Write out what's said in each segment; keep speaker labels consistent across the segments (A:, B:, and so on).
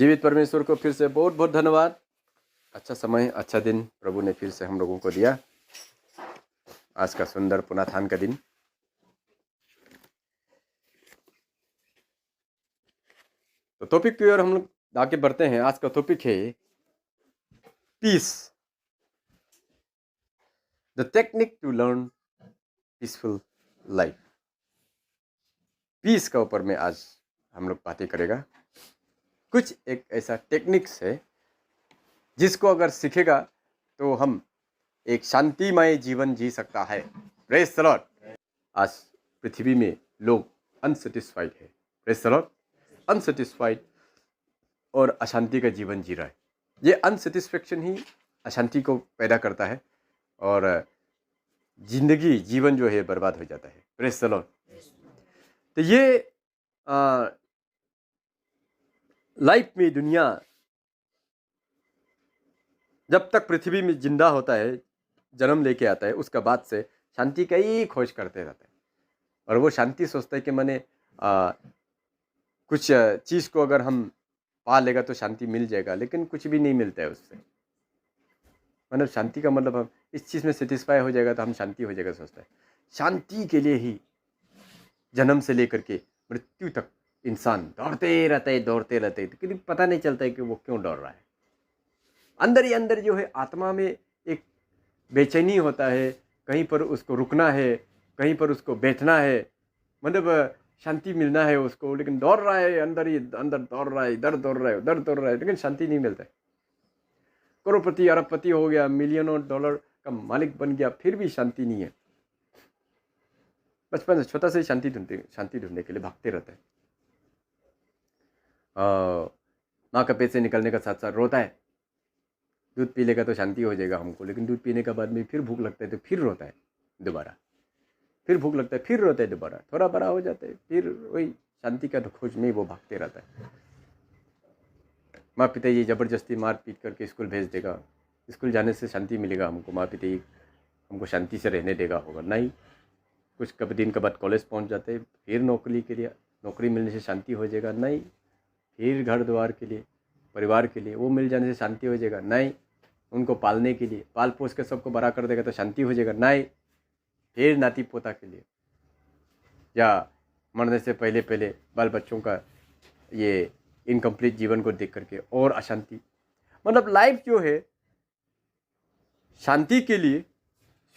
A: जीवित परमेश्वर को फिर से बहुत बहुत धन्यवाद। अच्छा समय, अच्छा दिन प्रभु ने फिर से हम लोगों को दिया। आज का सुंदर पुनाथान का दिन। तो टॉपिक की ओर हम लोग आगे बढ़ते हैं। आज का टॉपिक है peace, the technique to learn peaceful life. Peace का ऊपर में आज हम लोग बातें करेगा। कुछ एक ऐसा टेक्निक्स है जिसको अगर सीखेगा तो हम एक शांतिमय जीवन जी सकता है। Praise the lord. आज पृथ्वी में लोग अनसेटिस्फाइड है। Praise the Lord. अनसेटिस्फाइड और अशांति का जीवन जी रहा है। ये अनसेटिस्फेक्शन ही अशांति को पैदा करता है और जिंदगी जीवन जो है बर्बाद हो जाता है। Praise the Lord. तो ये लाइफ में दुनिया जब तक पृथ्वी में जिंदा होता है, जन्म लेके आता है, उसका बाद से शांति का ही खोज करते रहता है। और वो शांति सोचता है कि मैंने कुछ चीज़ को अगर हम पा लेगा तो शांति मिल जाएगा, लेकिन कुछ भी नहीं मिलता है उससे। मतलब शांति का मतलब हम इस चीज़ में सेटिस्फाई हो जाएगा तो हम शांति हो जाएगा सोचता है। शांति के लिए ही जन्म से लेकर के मृत्यु तक इंसान दौड़ते रहते हैं, लेकिन पता नहीं चलता है कि वो क्यों दौड़ रहा है। अंदर ही अंदर जो है आत्मा में एक बेचैनी होता है, कहीं पर उसको रुकना है, कहीं पर उसको बैठना है, मतलब शांति मिलना है उसको, लेकिन दौड़ रहा है, अंदर ही अंदर दौड़ रहा है, इधर दौड़ रहा है, उधर दौड़ रहा है, लेकिन शांति नहीं मिलता है। करोड़पति अरबपति हो गया, मिलियनों डॉलर का मालिक बन गया, फिर भी शांति नहीं है। बचपन से छोटा से शांति ढूंढने के लिए भागते रहता है। माँ का पेट से निकलने का साथ साथ रोता है। दूध पी लेगा तो शांति हो जाएगा हमको, लेकिन दूध पीने के बाद में फिर भूख लगता है तो फिर रोता है दोबारा, फिर भूख लगता है फिर रोता है दोबारा, थोड़ा बड़ा हो जाता है फिर वही शांति का खोज में वो भागते रहता है। माँ पिता ये ज़बरदस्ती मार पीट करके स्कूल भेज देगा, स्कूल जाने से शांति मिलेगा हमको, माँ पिता हमको शांति से रहने देगा होगा नहीं। कुछ कभी दिन के बाद कॉलेज पहुँच जाते हैं, फिर नौकरी मिलने से शांति हो जाएगा नहीं। फिर घर द्वार के लिए, परिवार के लिए वो मिल जाने से शांति हो जाएगा नहीं। उनको पालने के लिए पाल पोस के सबको बड़ा कर देगा तो शांति हो जाएगा नहीं। फिर नाती पोता के लिए या मरने से पहले बाल बच्चों का ये इनकम्प्लीट जीवन को देख करके और अशांति। मतलब लाइफ जो है शांति के लिए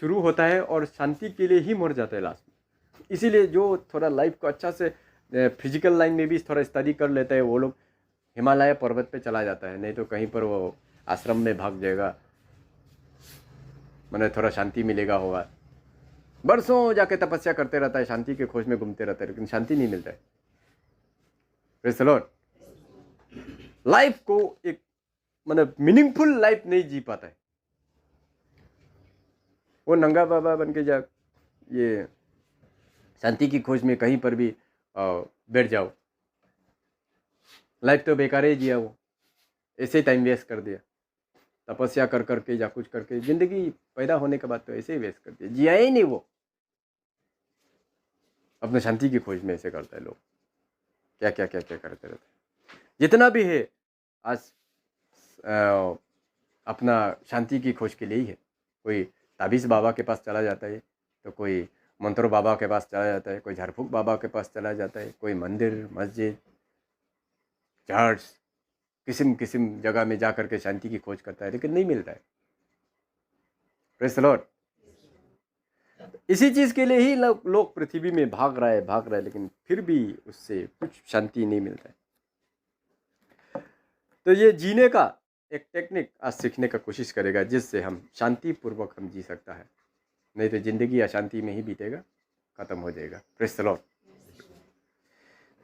A: शुरू होता है और शांति के लिए ही मर जाता है लास्ट में। इसीलिए जो थोड़ा लाइफ को अच्छा से फिजिकल लाइन में भी थोड़ा स्टडी कर लेता है वो लोग हिमालय पर्वत पे चला जाता है, नहीं तो कहीं पर वो आश्रम में भाग जाएगा, मैंने थोड़ा शांति मिलेगा होगा। बरसों जाके तपस्या करते रहता है, शांति के खोज में घूमते रहता है, लेकिन शांति नहीं मिलता है। Praise the Lord. लाइफ को एक मतलब मीनिंगफुल लाइफ नहीं जी पाता है। वो नंगा बाबा बन के जा ये शांति की खोज में कहीं पर भी बैठ जाओ, लाइफ तो बेकार ही जिया, वो ऐसे ही टाइम वेस्ट कर दिया, तपस्या कर करके या कुछ करके जिंदगी पैदा होने के बाद तो ऐसे ही वेस्ट कर दिया, जिया ही नहीं वो। अपने शांति की खोज में ऐसे करता है लोग, क्या क्या क्या क्या करते रहते हैं। जितना भी है आज अपना शांति की खोज के लिए ही है। कोई ताबीज़ बाबा के पास चला जाता है, तो कोई मंत्रो बाबा के पास चला जाता है, कोई झाड़फूक बाबा के पास चला जाता है, कोई मंदिर मस्जिद चर्च किस्म किस्म जगह में जा करके शांति की खोज करता है, लेकिन नहीं मिलता है। Praise the Lord. इसी चीज़ के लिए ही लोग पृथ्वी में भाग रहा है, लेकिन फिर भी उससे कुछ शांति नहीं मिलता है। तो ये जीने का एक टेक्निक आज सीखने का कोशिश करेगा जिससे हम शांतिपूर्वक हम जी सकता है, नहीं तो ज़िंदगी अशांति में ही बीतेगा, ख़त्म हो जाएगा। Praise the lord.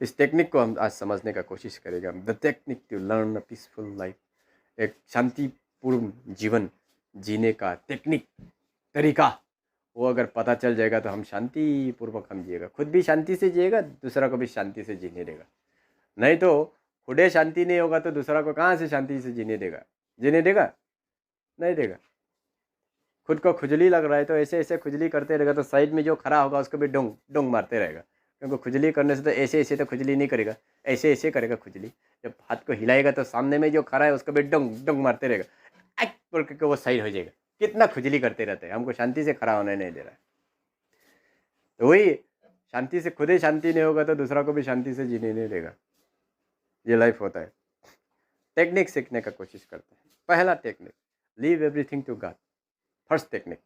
A: इस टेक्निक को हम आज समझने का कोशिश करेगा। The technique to learn a peaceful life, एक शांतिपूर्ण जीवन जीने का टेक्निक, तरीका, वो अगर पता चल जाएगा तो हम शांतिपूर्वक हम जिएगा, खुद भी शांति से जिएगा, दूसरा को भी शांति से जीने देगा। नहीं तो खुदे शांति नहीं होगा तो दूसरा को कहाँ से शांति से जीने देगा? नहीं देगा। खुद को खुजली लग रहा है तो ऐसे ऐसे खुजली करते रहेगा तो साइड में जो खड़ा होगा उसको भी डोंग डोंग मारते रहेगा, क्योंकि खुजली करने से तो ऐसे ऐसे तो खुजली नहीं करेगा, ऐसे ऐसे करेगा खुजली। जब हाथ को हिलाएगा तो सामने में जो खड़ा है उसको भी डंग डंग मारते रहेगा, ऐक बोल के वो साइड हो जाएगा। कितना खुजली करते रहते हैं, हमको शांति से खड़ा होने नहीं दे रहा है। तो वही शांति से खुद ही शांति नहीं होगा तो दूसरा को भी शांति से जीने नहीं देगा। ये लाइफ होता है। टेक्निक सीखने का कोशिश करते हैं। पहला technique, leave everything to God. First technique,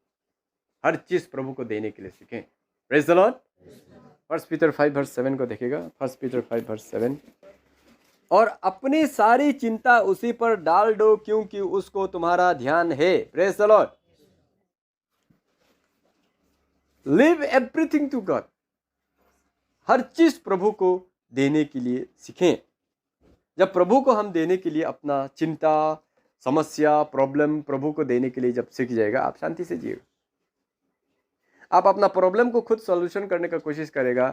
A: हर चीज प्रभु को देने के लिए सीखें। Praise the Lord. 1 पीटर 5:7 को देखिएगा। 1 पीटर 5:7, और अपनी सारी चिंता उसी पर डाल दो क्योंकि उसको तुम्हारा ध्यान है। Praise the Lord. Leave everything to God. हर चीज प्रभु को देने के लिए सीखें। जब प्रभु को हम देने के लिए अपना चिंता, समस्या, प्रॉब्लम प्रभु को देने के लिए जब सीख जाएगा, आप शांति से जिएगा। आप अपना प्रॉब्लम को खुद सॉल्यूशन करने का कोशिश करेगा,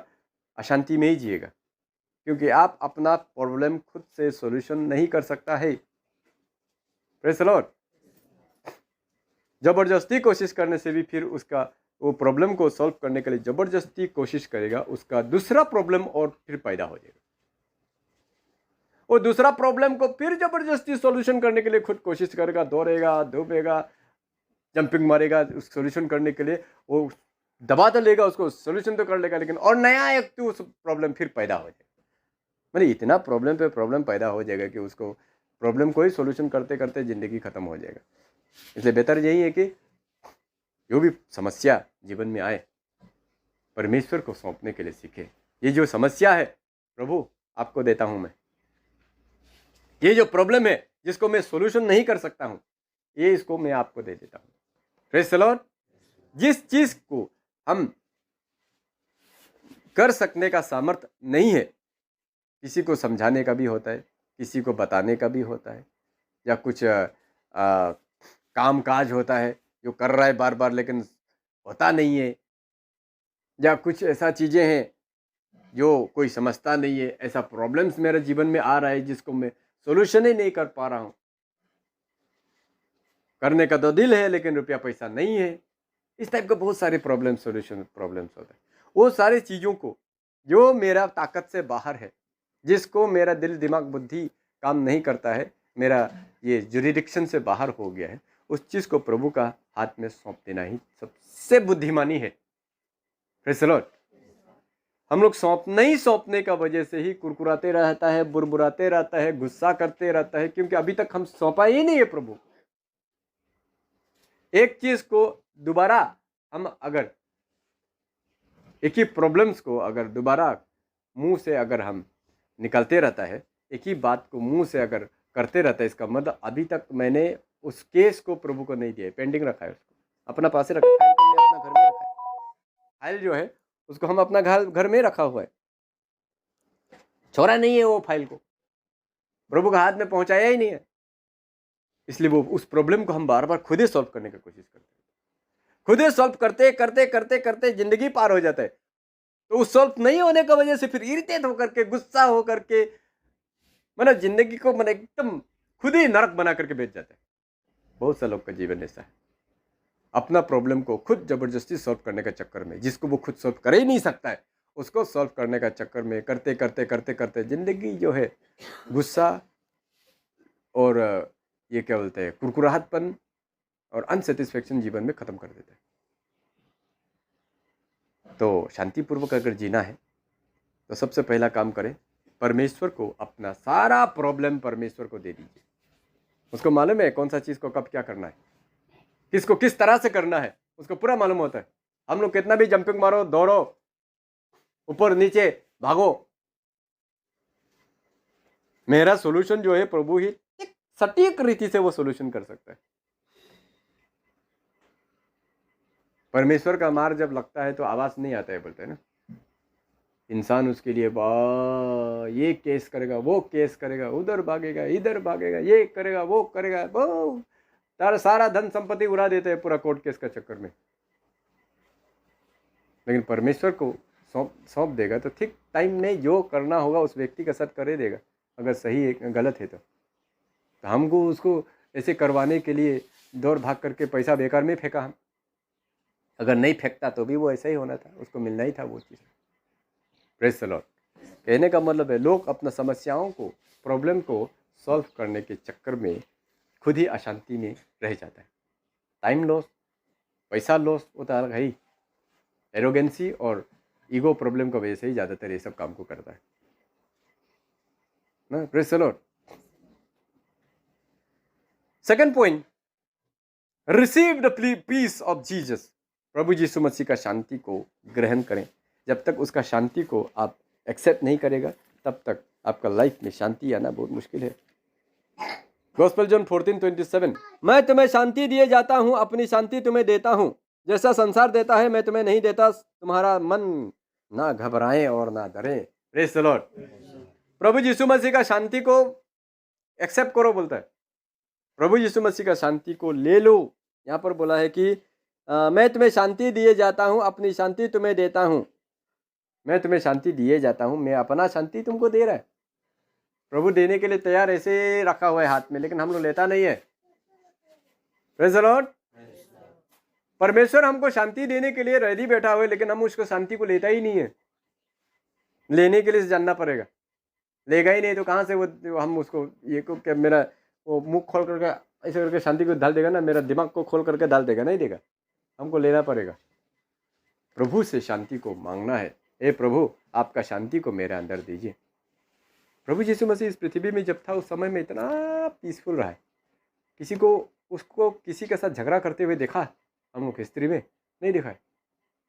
A: अशांति में ही जिएगा, क्योंकि आप अपना प्रॉब्लम खुद से सॉल्यूशन नहीं कर सकता है। Praise the Lord. जबरदस्ती कोशिश करने से भी फिर उसका वो प्रॉब्लम को सॉल्व करने के लिए जबरदस्ती कोशिश करेगा, उसका दूसरा प्रॉब्लम और फिर पैदा हो जाएगा। वो दूसरा प्रॉब्लम को फिर जबरदस्ती सॉल्यूशन करने के लिए खुद कोशिश करेगा, दौड़ेगा, धूपेगा, जंपिंग मारेगा उस सॉल्यूशन करने के लिए। वो दबा तो लेगा, उसको सॉल्यूशन तो कर लेगा, लेकिन और नया एक तो उस प्रॉब्लम फिर पैदा हो जाएगा। मतलब इतना प्रॉब्लम पे प्रॉब्लम पैदा हो जाएगा कि उसको प्रॉब्लम को ही सॉल्यूशन करते करते ज़िंदगी ख़त्म हो जाएगा। इसलिए बेहतर यही है कि जो भी समस्या जीवन में आए, परमेश्वर को सौंपने के लिए सीखे। ये जो समस्या है प्रभु आपको देता हूँ मैं, ये जो प्रॉब्लम है जिसको मैं सॉल्यूशन नहीं कर सकता हूँ, ये इसको मैं आपको दे देता हूँ। Praise the Lord. जिस चीज़ को हम कर सकने का सामर्थ्य नहीं है, किसी को समझाने का भी होता है, किसी को बताने का भी होता है, या कुछ काम काज होता है जो कर रहा है बार बार लेकिन होता नहीं है, या कुछ ऐसा चीज़ें हैं जो कोई समझता नहीं है, ऐसा प्रॉब्लम्स मेरे जीवन में आ रहा है जिसको मैं सॉल्यूशन ही नहीं कर पा रहा हूँ। करने का तो दिल है लेकिन रुपया पैसा नहीं है। इस टाइप के बहुत सारे प्रॉब्लम्स होते हैं। वो सारी चीज़ों को जो मेरा ताकत से बाहर है, जिसको मेरा दिल दिमाग बुद्धि काम नहीं करता है, मेरा ये जुरिडिक्शन से बाहर हो गया है, उस चीज़ को प्रभु का हाथ में सौंप देना ही सबसे बुद्धिमानी है। Praise the Lord. हम लोग सौंपने का वजह से ही कुरकुराते रहता है, बुरबुराते रहता है, गुस्सा करते रहता है, क्योंकि अभी तक हम सौंपा ही नहीं है प्रभु। एक चीज को दोबारा हम अगर एक ही प्रॉब्लम्स को अगर दोबारा मुंह से अगर हम निकलते रहता है, एक ही बात को मुंह से अगर करते रहता है, इसका मतलब अभी तक मैंने उस केस को प्रभु को नहीं दिया है, पेंडिंग रखा है, उसको अपना पास रखा है, फाइल को हमने अपना घर में रखा है। फाइल जो है उसको हम अपना घर में रखा हुआ है, छोड़ा नहीं है वो फाइल को, प्रभु के हाथ में पहुंचाया ही नहीं है। इसलिए वो उस प्रॉब्लम को हम बार बार खुद ही सॉल्व करने की कोशिश करते हैं। खुद ही सॉल्व करते करते करते करते जिंदगी पार हो जाता है। तो उस सॉल्व नहीं होने की वजह से फिर इरिटेट होकर के, गुस्सा होकर के, मतलब जिंदगी को मतलब एकदम खुद ही नरक बना करके भेज जाता है। बहुत से लोग का जीवन ऐसा है, अपना प्रॉब्लम को खुद जबरदस्ती सॉल्व करने के चक्कर में, जिसको वो खुद सॉल्व कर ही नहीं सकता है, उसको सॉल्व करने का चक्कर में करते करते करते करते जिंदगी जो है गुस्सा और ये क्या बोलते हैं, कुरकुराहटपन और अनसेटिस्फेक्शन जीवन में ख़त्म कर देते हैं। तो शांतिपूर्वक अगर जीना है तो सबसे पहला काम करें, परमेश्वर को अपना सारा प्रॉब्लम परमेश्वर को दे दीजिए। उसको मालूम है कौन सा चीज़ को कब क्या करना है, किसको किस तरह से करना है, उसको पूरा मालूम होता है। हम लोग कितना भी जंपिंग मारो, दौड़ो, ऊपर नीचे भागो, मेरा सोल्यूशन जो है प्रभु ही सटीक रीति से वो सोल्यूशन कर सकता है। परमेश्वर का मार जब लगता है तो आवाज नहीं आता है, बोलते हैं ना, इंसान उसके लिए ये केस करेगा, वो केस करेगा, उधर भागेगा, इधर भागेगा, ये करेगा, वो करेगा, वो तारा सारा धन संपत्ति उड़ा देते हैं पूरा कोर्ट केस का चक्कर में। लेकिन परमेश्वर को सौंप देगा तो ठीक टाइम में जो करना होगा उस व्यक्ति का साथ करे देगा, अगर सही है गलत है तो हमको उसको ऐसे करवाने के लिए दौड़ भाग करके पैसा बेकार में फेंका हम। अगर नहीं फेंकता तो भी वो ऐसा ही होना था, उसको मिलना ही था वो चीज़। Praise the Lord. कहने का मतलब है लोग अपना समस्याओं को, प्रॉब्लम को सॉल्व करने के चक्कर में खुद ही अशांति में रह जाता है। टाइम लॉस, पैसा लॉस होता है ही। एरोगेंसी और ईगो प्रॉब्लम की वजह से ही ज़्यादातर ये सब काम को करता है ना। Praise the Lord. Second point, receive the peace of Jesus. प्रभु यीशु मसीह का शांति को ग्रहण करें। जब तक उसका शांति को आप एक्सेप्ट नहीं करेगा तब तक आपका लाइफ में शांति आना बहुत मुश्किल है। गॉस्पेल जॉन 14:27, मैं तुम्हें शांति दिए जाता हूँ, अपनी शांति तुम्हें देता हूँ, जैसा संसार देता है मैं तुम्हें नहीं देता। तुम्हारा मन ना घबराए और ना डरे। Praise the Lord. प्रभु यीशु मसीह का शांति को एक्सेप्ट करो बोलता है। प्रभु यीशु मसीह का शांति को ले लो। यहाँ पर बोला है कि मैं तुम्हें शांति दिए जाता हूँ, अपनी शांति तुम्हें देता हूँ। मैं तुम्हें शांति दिए जाता हूँ, मैं अपना शांति तुमको दे रहा है। प्रभु देने के लिए तैयार ऐसे रखा हुआ है हाथ में, लेकिन हम लोग लेता नहीं है। Praise the Lord. परमेश्वर हमको शांति देने के लिए रेडी बैठा हुआ है, लेकिन हम उसको शांति को लेता ही नहीं है। लेने के लिए जानना पड़ेगा। लेगा ही नहीं तो कहाँ से वो हम उसको ये को क्या मेरा वो मुख खोल करके ऐसे करके शांति को डाल देगा ना, मेरा दिमाग को खोल करके डाल देगा, नहीं देगा। हमको लेना पड़ेगा। प्रभु से शांति को मांगना है। ए प्रभु, आपका शांति को मेरे अंदर दीजिए। प्रभु यीशु मसीह इस पृथ्वी में जब था उस समय में इतना पीसफुल रहा है। किसी को उसको किसी के साथ झगड़ा करते हुए देखा हम लोग हिस्ट्री में? नहीं देखा है।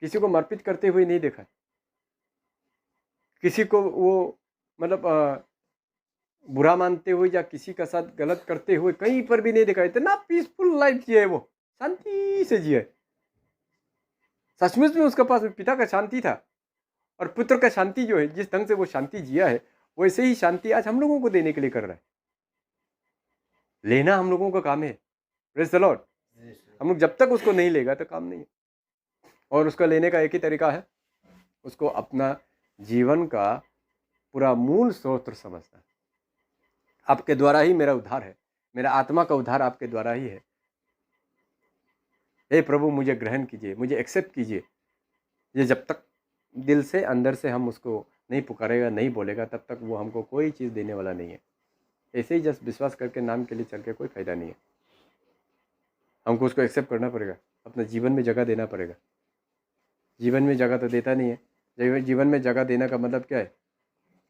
A: किसी को मारपीट करते हुए नहीं देखा है। किसी को वो मतलब बुरा मानते हुए या किसी का साथ गलत करते हुए कहीं पर भी नहीं देखा। इतना पीसफुल लाइफ जिया है वो, शांति से जिया है। सचमुच में उसके पास पिता का शांति था और पुत्र का शांति जो है, जिस ढंग से वो शांति जिया है वैसे ही शांति आज हम लोगों को देने के लिए कर रहा है। लेना हम लोगों का काम है। Praise the Lord. हम लोग जब तक उसको नहीं लेगा तो काम नहीं है। और उसका लेने का एक ही तरीका है, उसको अपना जीवन का पूरा मूल स्रोत समझना। आपके द्वारा ही मेरा उद्धार है, मेरा आत्मा का उद्धार आपके द्वारा ही है। हे प्रभु, मुझे ग्रहण कीजिए, मुझे एक्सेप्ट कीजिए। ये जब तक दिल से अंदर से हम उसको नहीं पुकारेगा, नहीं बोलेगा, तब तक वो हमको कोई चीज़ देने वाला नहीं है। ऐसे ही जस्ट विश्वास करके नाम के लिए चल के कोई फायदा नहीं है। हमको उसको एक्सेप्ट करना पड़ेगा, अपने जीवन में जगह देना पड़ेगा। जीवन में जगह तो देता नहीं है। जीवन में जगह देने का मतलब क्या है?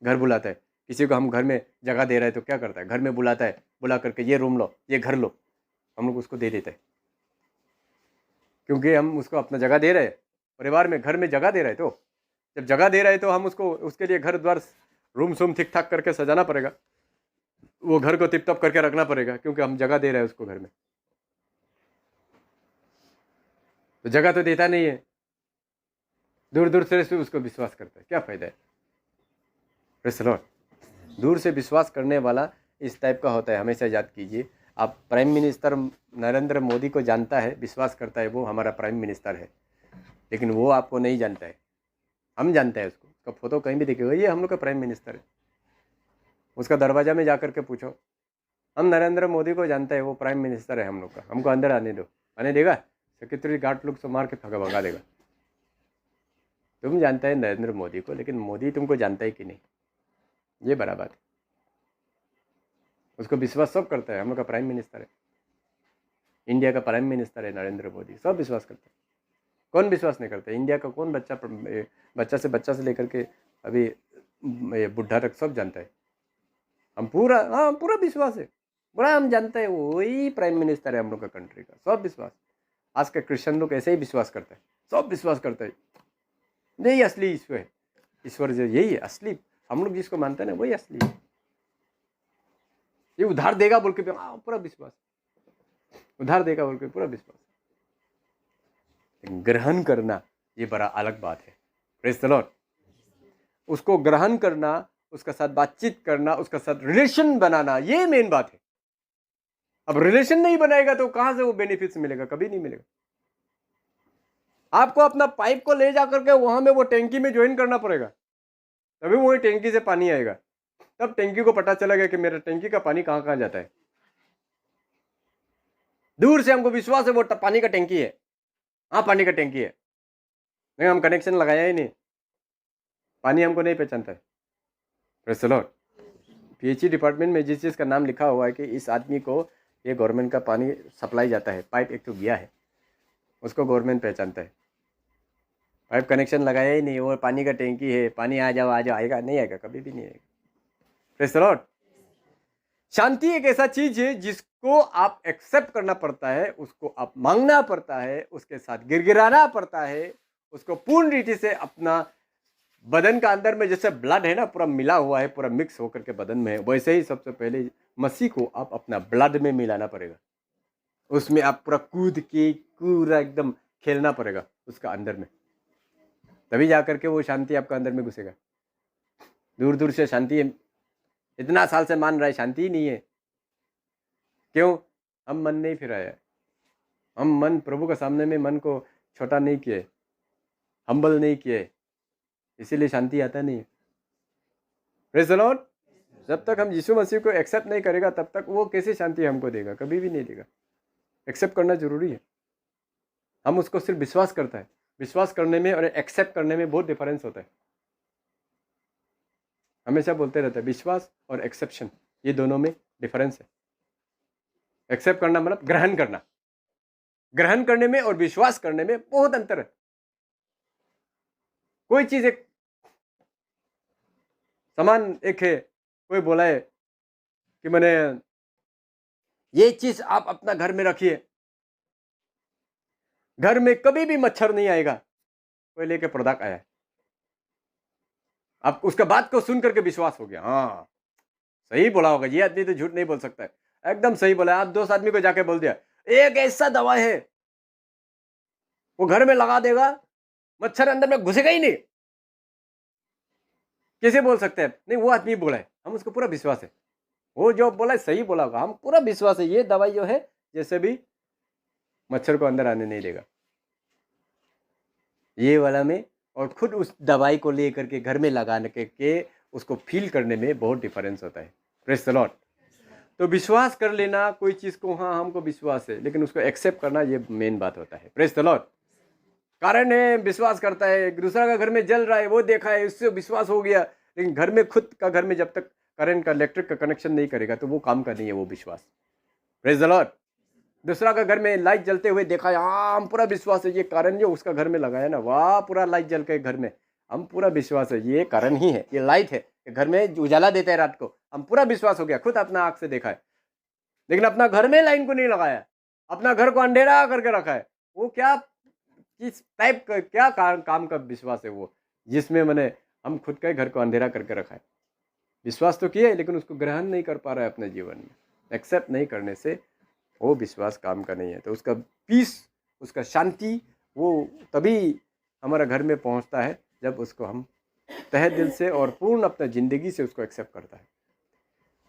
A: घर बुलाता है किसी को, हम घर में जगह दे रहे हैं तो क्या करता है? घर में बुलाता है, बुला करके ये रूम लो, ये घर लो, हम लोग उसको दे देते हैं। क्योंकि हम उसको अपना जगह दे रहे हैं, परिवार में घर में जगह दे रहे हैं। तो जब जगह दे रहे हैं तो हम उसको उसके लिए घर द्वार रूम सूम ठीक ठाक करके सजाना पड़ेगा, वो घर को टिप टॉप करके रखना पड़ेगा, क्योंकि हम जगह दे रहे हैं उसको घर में। तो जगह तो देता नहीं है, दूर दूर से उसको विश्वास करता है, क्या फायदा है? Praise the Lord. दूर से विश्वास करने वाला इस टाइप का होता है। हमेशा याद कीजिए, आप प्राइम मिनिस्टर नरेंद्र मोदी को जानता है, विश्वास करता है वो हमारा प्राइम मिनिस्टर है, लेकिन वो आपको नहीं जानता है। हम जानते हैं उसको, उसका फोटो कहीं भी दिखेगा, ये हम लोग का प्राइम मिनिस्टर है। उसका दरवाजा में जा कर के पूछो, हम नरेंद्र मोदी को जानते हैं, वो प्राइम मिनिस्टर है हम लोग का, हमको अंदर आने दो। आने देगा? सेक्रेटरी गार्ड लोग से मार के भगा देगा। तुम जानते हैं नरेंद्र मोदी को, लेकिन मोदी तुमको जानता है कि नहीं, ये बड़ा बात है। उसको विश्वास सब करता है, हम लोग का प्राइम मिनिस्टर है, इंडिया का प्राइम मिनिस्टर है नरेंद्र मोदी, सब विश्वास करते हैं। कौन विश्वास नहीं करता? इंडिया का कौन बच्चा से लेकर के अभी बुढ़ा तक सब जानता है। हम पूरा विश्वास है, बड़ा हम जानते हैं वही प्राइम मिनिस्टर है हम लोग का कंट्री का, सब विश्वास। आज के क्रिश्चियन लोग ऐसे ही विश्वास करते हैं, सब विश्वास करते हैं। नहीं, असली ईश्वर है, ईश्वर जो यही है असली, हम लोग जिसको मानते हैं ना वही असली है। ये उधार देगा बोल के पूरा विश्वास, उधार देगा बोल के पूरा विश्वास। ग्रहण करना ये बड़ा अलग बात है। Praise the Lord. उसको ग्रहण करना, उसका साथ बातचीत करना, उसका साथ रिलेशन बनाना, ये मेन बात है। अब रिलेशन नहीं बनाएगा तो कहां से वो बेनिफिट्स मिलेगा? कभी नहीं मिलेगा। आपको अपना पाइप को ले जा करके वहां में वो टैंकी में ज्वाइन करना पड़ेगा, तभी वही टैंकी से पानी आएगा। तब टैंकी को पता चलेगा कि मेरा टैंकी का पानी कहां कहां जाता है। दूर से हमको विश्वास है वो पानी का टैंकी है, हाँ पानी का टैंकी है, नहीं हम कनेक्शन लगाया ही नहीं। पानी हमको नहीं पहचानता है। Praise the Lord. PHE department में जिस चीज़ का नाम लिखा हुआ है कि इस आदमी को ये गवर्नमेंट का पानी सप्लाई जाता है, पाइप एक तो गया है, उसको गवर्नमेंट पहचानता है। पाइप कनेक्शन लगाया ही नहीं, वो पानी का टैंकी है, पानी आ जाओ आएगा, नहीं आएगा, कभी भी नहीं आएगा। Praise the Lord. शांति एक ऐसा चीज है जिसको आप एक्सेप्ट करना पड़ता है, उसको आप मांगना पड़ता है, उसके साथ गिड़गिड़ाना पड़ता है, उसको पूर्ण रीति से अपना बदन का अंदर में जैसे ब्लड है ना पूरा मिला हुआ है, पूरा मिक्स होकर के बदन में है, वैसे ही सबसे पहले मसीह को आप अपना ब्लड में मिलाना पड़ेगा। उसमें आप पूरा कूद के पूरा एकदम खेलना पड़ेगा उसका अंदर में, तभी जाकर के वो शांति आपका अंदर में घुसेगा। दूर दूर से शांति है, इतना साल से मान रहा है, शांति ही नहीं है। क्यों? हम मन नहीं फिराया है, हम मन प्रभु के सामने में मन को छोटा नहीं किए, हम्बल नहीं किए, इसीलिए शांति आता नहीं है। Praise the Lord. जब तक हम यीशु मसीह को एक्सेप्ट नहीं करेगा तब तक वो कैसे शांति हमको देगा? कभी भी नहीं देगा। एक्सेप्ट करना जरूरी है। हम उसको सिर्फ विश्वास करता है, विश्वास करने में और एक्सेप्ट करने में बहुत डिफरेंस होता है। हमेशा बोलते रहते हैं विश्वास और एक्सेप्शन, ये दोनों में डिफरेंस है। एक्सेप्ट करना मतलब ग्रहण करना, ग्रहण करने में और विश्वास करने में बहुत अंतर है। कोई चीज एक समान एक है, कोई बोला है कि मैंने ये चीज आप अपना घर में रखिए, घर में कभी भी मच्छर नहीं आएगा, कोई लेके प्रोडक्ट आया, आप उसका बात को सुन करके विश्वास हो गया, हाँ सही बोला होगा, ये आदमी तो झूठ नहीं बोल सकता है, एकदम सही बोला। आप 2 आदमी को जाके बोल दिया एक ऐसा दवा है वो घर में लगा देगा, मच्छर अंदर में घुसेगा ही नहीं, कैसे बोल सकते हैं? नहीं, वो आदमी बोला है, हम उसको पूरा विश्वास है, वो जो बोला है सही बोला होगा, हम पूरा विश्वास है, ये दवाई जो है जैसे भी मच्छर को अंदर आने नहीं देगा, ये वाला में। और खुद उस दवाई को लेकर के घर में लगाने के उसको फील करने में बहुत डिफरेंस होता है। Praise the Lord. तो विश्वास कर लेना कोई चीज़ को, हाँ हमको विश्वास है, लेकिन उसको एक्सेप्ट करना ये मेन बात होता है। Praise the Lord. कारण है विश्वास करता है, दूसरा का घर में जल रहा है वो देखा है, उससे विश्वास हो गया, लेकिन घर में खुद का घर में जब तक करंट का इलेक्ट्रिक का कनेक्शन नहीं करेगा तो वो काम का नहीं है वो विश्वास। Praise the Lord. दूसरा का घर में लाइट जलते हुए देखा है, हाँ हम पूरा विश्वास है, ये कारण जो उसका घर में लगाया ना, वाह पूरा लाइट जल के घर में, हम पूरा विश्वास है ये कारण ही है, ये लाइट है, ये घर में उजाला देता है रात को, हम पूरा विश्वास हो गया, खुद अपना आंख से देखा है। लेकिन अपना घर में लाइन को नहीं लगाया, अपना घर को अंधेरा करके रखा है, वो क्या किस टाइप का क्या काम का विश्वास है वो, जिसमें मैंने हम खुद के घर को अंधेरा करके रखा है। विश्वास तो किया है लेकिन उसको ग्रहण नहीं कर पा रहा है अपने जीवन में, एक्सेप्ट नहीं करने से वो विश्वास काम का नहीं है। तो उसका पीस, उसका शांति वो तभी हमारा घर में पहुंचता है जब उसको हम तहे दिल से और पूर्ण अपना ज़िंदगी से उसको एक्सेप्ट करता है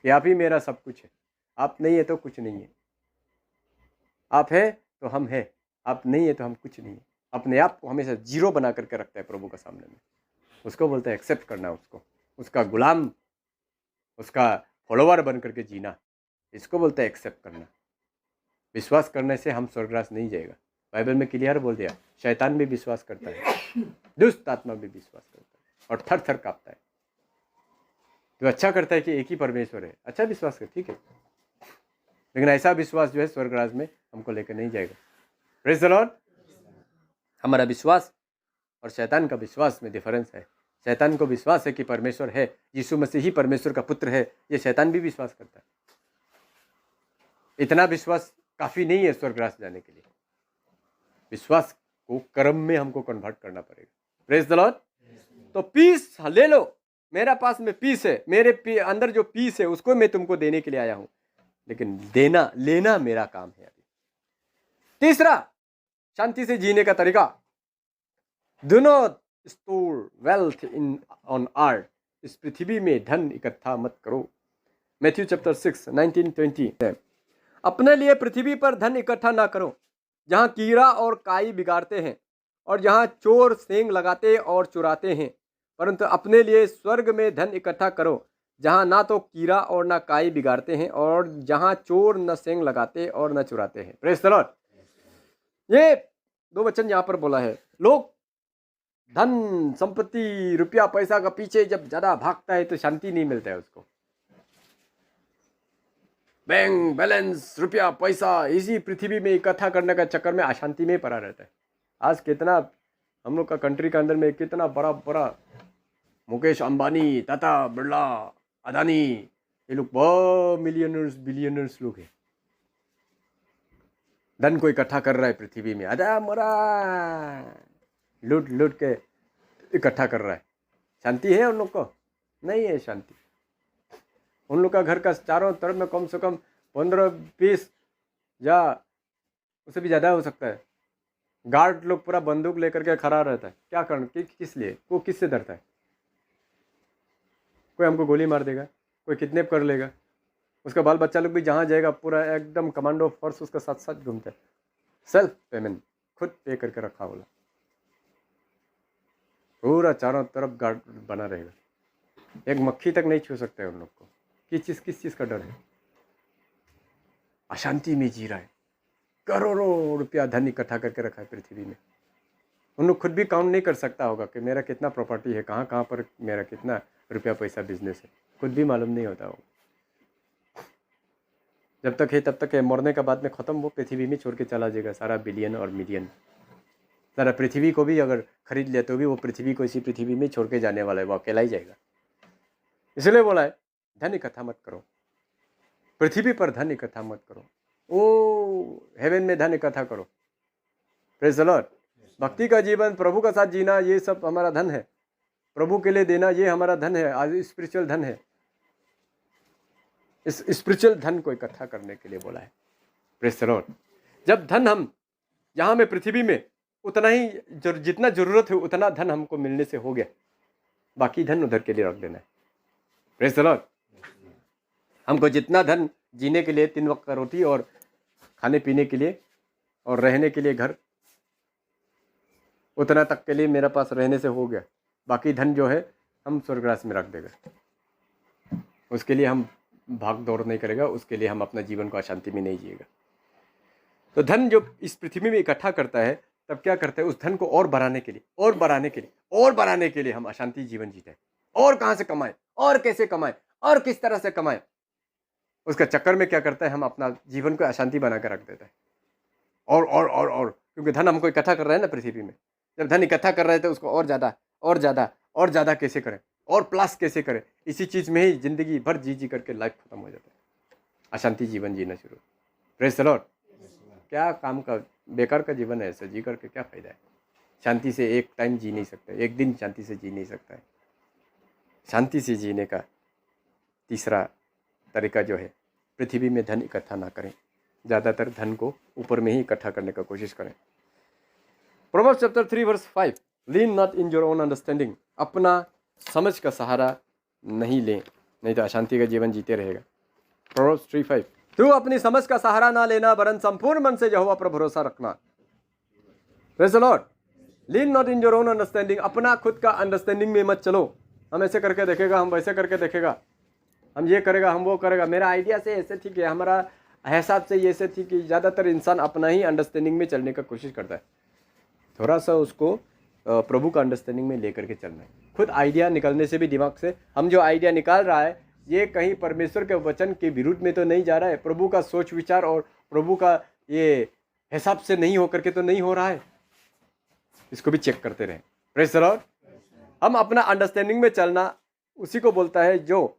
A: कि आप ही मेरा सब कुछ है, आप नहीं है तो कुछ नहीं है, आप है तो हम है, आप नहीं है तो हम कुछ नहीं है। अपने आप को हमेशा जीरो बना करके रखता है प्रभु के सामने में, उसको बोलते हैं एक्सेप्ट करना, उसको उसका गुलाम, उसका फॉलोवर बन करके जीना, इसको बोलते हैं एक्सेप्ट करना। विश्वास करने से हम स्वर्गराज नहीं जाएगा। बाइबल में क्लियर बोल दिया, शैतान भी विश्वास करता है, दुष्ट आत्मा भी विश्वास करता है और थर थर कांपता है। तो अच्छा करता है कि एक ही परमेश्वर है, अच्छा विश्वास कर, ठीक है, लेकिन ऐसा विश्वास जो है स्वर्गराज में हमको लेकर नहीं जाएगा। Praise the Lord. हमारा विश्वास और शैतान का विश्वास में डिफरेंस है। शैतान को विश्वास है कि परमेश्वर है, यीशु मसीह ही परमेश्वर का पुत्र है, ये शैतान भी विश्वास करता है। इतना विश्वास काफ़ी नहीं है स्वर्गराज जाने के लिए, विश्वास को कर्म में हमको कन्वर्ट करना पड़ेगा। Praise the Lord. तो पीस ले लो, मेरा पास में पीस है, मेरे अंदर जो पीस है उसको मैं तुमको देने के लिए आया हूं, लेकिन देना लेना मेरा काम है अभी। तीसरा, शांति से जीने का तरीका, do not store wealth in on earth, इस पृथ्वी में धन इकट्ठा मत करो। Matthew chapter 6 19-20। अपने लिए पृथ्वी पर धन इकट्ठा ना करो, जहाँ कीड़ा और काई बिगाड़ते हैं और जहाँ चोर सेंग लगाते और चुराते हैं, परंतु अपने लिए स्वर्ग में धन इकट्ठा करो, जहाँ ना तो कीड़ा और ना काई बिगाड़ते हैं और जहाँ चोर न सेंग लगाते और न चुराते हैं। Praise the Lord. ये 2 वचन यहाँ पर बोला है। लोग धन संपत्ति रुपया पैसा का पीछे जब ज़्यादा भागता है तो शांति नहीं मिलता है उसको। बैंक बैलेंस रुपया पैसा इसी पृथ्वी में इकट्ठा करने का चक्कर में अशांति में पड़ा रहता है। आज कितना हम लोग का कंट्री के अंदर में कितना बड़ा बड़ा मुकेश अंबानी, टाटा बिरला, अदानी, ये लोग बहुत मिलियनर्स बिलियनर्स लोग हैं। धन को इकट्ठा कर रहा है पृथ्वी में, अदा मरा लूट लूट के इकट्ठा कर रहा है। शांति है उन लोग को? नहीं है शांति। उन लोग का घर का चारों तरफ में कम से कम 15-20 या उससे भी ज़्यादा हो सकता है गार्ड लोग पूरा बंदूक लेकर के खड़ा रहता है। क्या करना, किस लिए? वो किससे डरता है? कोई हमको गोली मार देगा, कोई किडनैप कर लेगा, उसका बाल बच्चा लोग भी जहाँ जाएगा पूरा एकदम कमांडो फोर्स उसका साथ साथ घूमता है। सेल्फ पेमेंट, खुद पे करके रखा बोला, पूरा चारों तरफ गार्ड बना रहेगा। एक मक्खी तक नहीं छू सकते उन लोग को। किस चीज़ का डर है? अशांति में जी रहा है। करोड़ों रुपया धन इकट्ठा करके रखा है पृथ्वी में। उन लोग खुद भी काउंट नहीं कर सकता होगा कि मेरा कितना प्रॉपर्टी है, कहाँ कहाँ पर मेरा कितना रुपया पैसा बिजनेस है, खुद भी मालूम नहीं होता होगा। जब तक है तब तक है, मरने के बाद में ख़त्म, वो पृथ्वी में छोड़ के चला जाएगा सारा बिलियन और मिलियन। सारा पृथ्वी को भी अगर खरीद लिया तो भी वो पृथ्वी को इसी पृथ्वी में छोड़ के जाने वाला है, वो अकेला ही जाएगा। इसलिए बोला है धन इकट्ठा मत करो, पृथ्वी पर धन इकट्ठा मत करो, ओ हेवन में धन इकट्ठा करो। Praise the Lord. भक्ति का जीवन, प्रभु का साथ जीना, ये सब हमारा धन है। प्रभु के लिए देना, ये हमारा धन है। आज स्पिरिचुअल धन है। इस स्पिरिचुअल धन को इकट्ठा करने के लिए बोला है। Praise the Lord. जब धन हम यहाँ में पृथ्वी में उतना ही जितना जरूरत है उतना धन हमको मिलने से हो गया, बाकी धन उधर के लिए रख देना है। Praise the Lord. हमको जितना धन जीने के लिए 3 वक्त का रोटी और खाने पीने के लिए और रहने के लिए घर, उतना तक के लिए मेरे पास रहने से हो गया। बाकी धन जो है हम स्वर्गराज में रख देगा। उसके लिए हम भाग दौड़ नहीं करेगा, उसके लिए हम अपना जीवन को अशांति में नहीं जिएगा। तो धन जो इस पृथ्वी में इकट्ठा करता है, तब क्या करता है, उस धन को और बढ़ाने के लिए और बढ़ाने के लिए और बढ़ाने के लिए हम अशांति जीवन जीते हैं। और कहाँ से कमाएं, और कैसे कमाएं, और किस तरह से कमाएं, उसका चक्कर में क्या करता है, हम अपना जीवन को अशांति बना कर रख देता है। और क्योंकि धन हमको इकट्ठा कर रहा है ना पृथ्वी में। जब धन इकट्ठा कर रहे थे उसको और ज़्यादा और ज़्यादा और ज़्यादा कैसे करें, और प्लस कैसे करें, इसी चीज़ में ही ज़िंदगी भर जी करके लाइफ खत्म हो जाता है। अशांति जीवन जीना शुरू। Praise the Lord. क्या काम का, बेकार का जीवन है, ऐसा जी करके क्या फ़ायदा है। शांति से एक टाइम जी नहीं सकते, एक दिन शांति से जी नहीं सकता है। शांति से जीने का तीसरा तरीका जो है, पृथ्वी में धन इकट्ठा ना करें, ज़्यादातर धन को ऊपर में ही इकट्ठा करने का कोशिश करें। Proverbs chapter 3 verse 5, lean not in your own understanding, अपना समझ का सहारा नहीं लें, नहीं तो अशांति का जीवन जीते रहेगा। प्रोवर्ब्स 3:5, तू अपनी समझ का सहारा ना लेना, वरन संपूर्ण मन से यहोवा पर भरोसा रखना। Praise the Lord. Lean not in your own understanding, अपना खुद का अंडरस्टैंडिंग में मत चलो। हम ऐसे करके देखेगा, हम वैसे करके देखेगा, हम ये करेगा, हम वो करेगा, मेरा आइडिया से ऐसे ठीक है, हमारा हिसाब से ये से ठीक है। ज़्यादातर इंसान अपना ही अंडरस्टैंडिंग में चलने का कोशिश करता है। थोड़ा सा उसको प्रभु का अंडरस्टैंडिंग में लेकर के चलना है। खुद आइडिया निकलने से भी दिमाग से हम जो आइडिया निकाल रहा है, ये कहीं परमेश्वर के वचन के विरुद्ध में तो नहीं जा रहा है, प्रभु का सोच विचार और प्रभु का ये हिसाब से नहीं हो करके तो नहीं हो रहा है। इसको भी चेक करते रहें। Praise the Lord. हम अपना अंडरस्टैंडिंग में चलना उसी को बोलता है जो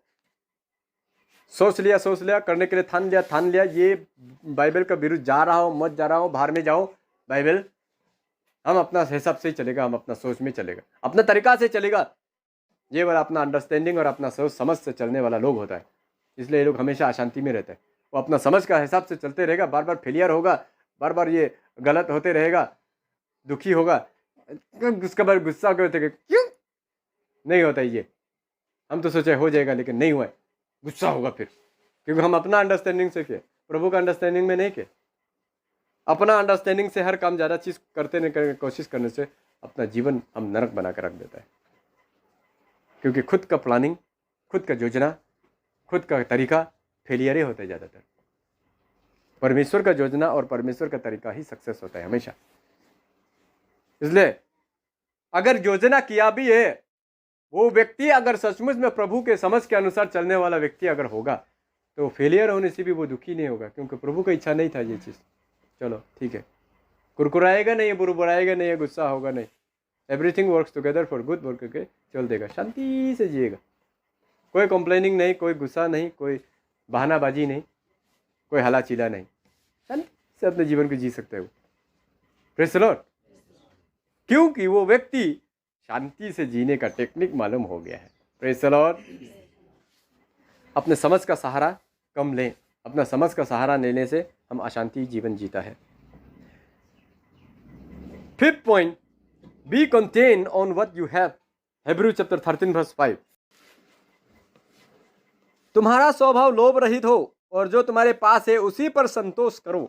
A: सोच लिया, करने के लिए ठान लिया, ये बाइबल का विरुद्ध जा रहा हो, मत जा रहा हो, बाहर में जाओ, बाइबल हम अपना हिसाब से ही चलेगा, हम अपना सोच में चलेगा, अपना तरीका से चलेगा। ये वाला अपना अंडरस्टैंडिंग और अपना सोच समझ से चलने वाला लोग होता है। इसलिए ये लोग हमेशा अशांति में रहते हैं। वो अपना समझ का हिसाब से चलते रहेगा, बार बार फेलियर होगा, बार बार ये गलत होते रहेगा, दुखी होगा, उसके बाद गुस्सा करते क्यों नहीं होता ये, हम तो सोचे हो जाएगा लेकिन नहीं हुआ, गुस्सा होगा फिर, क्योंकि हम अपना अंडरस्टैंडिंग से किए, प्रभु का अंडरस्टैंडिंग में नहीं किए। अपना अंडरस्टैंडिंग से हर काम ज़्यादा चीज़ करते नहीं करने की कोशिश करने से अपना जीवन हम नरक बना कर रख देता है। क्योंकि खुद का प्लानिंग, खुद का योजना, खुद का तरीका फेलियर ही होता है ज़्यादातर। परमेश्वर का योजना और परमेश्वर का तरीका ही सक्सेस होता है हमेशा। इसलिए अगर योजना किया भी है, वो व्यक्ति अगर सचमुच में प्रभु के समझ के अनुसार चलने वाला व्यक्ति अगर होगा तो फेलियर होने से भी वो दुखी नहीं होगा, क्योंकि प्रभु का इच्छा नहीं था ये चीज़। चलो ठीक है, कुरकुराएगा नहीं, बुरबुराएगा नहीं, गुस्सा होगा नहीं, everything works together for good बोल करके चल देगा, शांति से जिएगा, कोई कंप्लेनिंग नहीं, कोई गुस्सा नहीं, कोई बहानाबाजी नहीं, कोई हला चिल्ला नहीं, शांति से अपने जीवन को जी सकते हो। Praise the Lord. क्योंकि वो व्यक्ति शांति से जीने का टेक्निक मालूम हो गया है। Praise the Lord. अपने समझ का सहारा कम लें, अपना समझ का सहारा लेने से हम अशांति जीवन जीता है। Fifth point, be content on what you have. Hebrew chapter 13 verse 5। तुम्हारा स्वभाव लोभ रहित हो और जो तुम्हारे पास है उसी पर संतोष करो,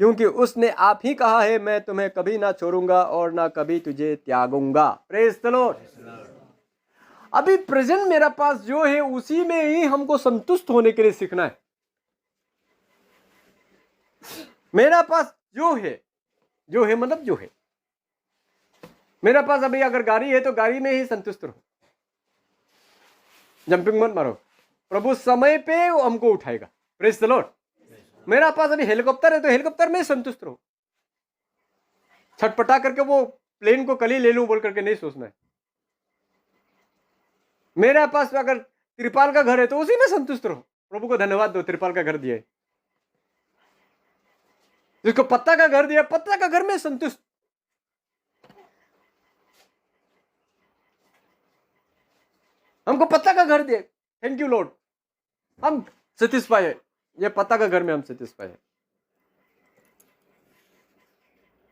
A: क्योंकि उसने आप ही कहा है, मैं तुम्हें कभी ना छोड़ूंगा और ना कभी तुझे त्यागूंगा। Praise the Lord. अभी प्रेजेंट मेरा पास जो है उसी में ही हमको संतुष्ट होने के लिए सीखना है। मेरा पास जो है मतलब जो है, मेरा पास अभी अगर गाड़ी है तो गाड़ी में ही संतुष्ट रहो, जंपिंग मत मारो, प्रभु समय पे वो हमको उठाएगा। Praise the Lord. मेरा पास अभी हेलीकॉप्टर है तो हेलीकॉप्टर में संतुष्ट रहो, छटपटा करके वो प्लेन को कल ही ले लूं बोल करके नहीं सोचना है। मेरा पास अगर त्रिपाल का घर है तो उसी में संतुष्ट रहो, प्रभु को धन्यवाद दो त्रिपाल का घर दिया है। जिसको पत्ता का घर दिया, पत्ता का घर में संतुष्ट। हमको पत्ता का घर दिया, थैंक यू लॉर्ड, हम सेटिस्फाई है, ये पत्ता का घर में हम सेटिस्फाई है।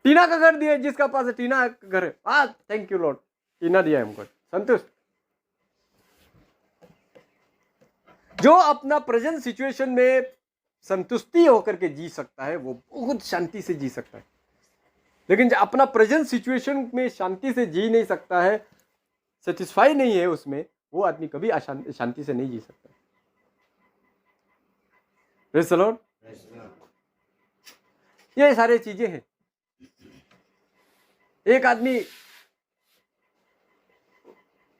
A: टीना का घर दिया, जिसका पास है टीना का घर है, हाँ थैंक यू लॉर्ड, टीना दिया हमको, संतुष्ट। जो अपना प्रेजेंट सिचुएशन में संतुष्टि होकर के जी सकता है वो बहुत शांति से जी सकता है, लेकिन जो अपना प्रेजेंट सिचुएशन में शांति से जी नहीं सकता है, सेटिस्फाई नहीं है उसमें, वो आदमी कभी शांति से नहीं जी सकता। Praise the Lord. ये सारे चीजें हैं। एक आदमी,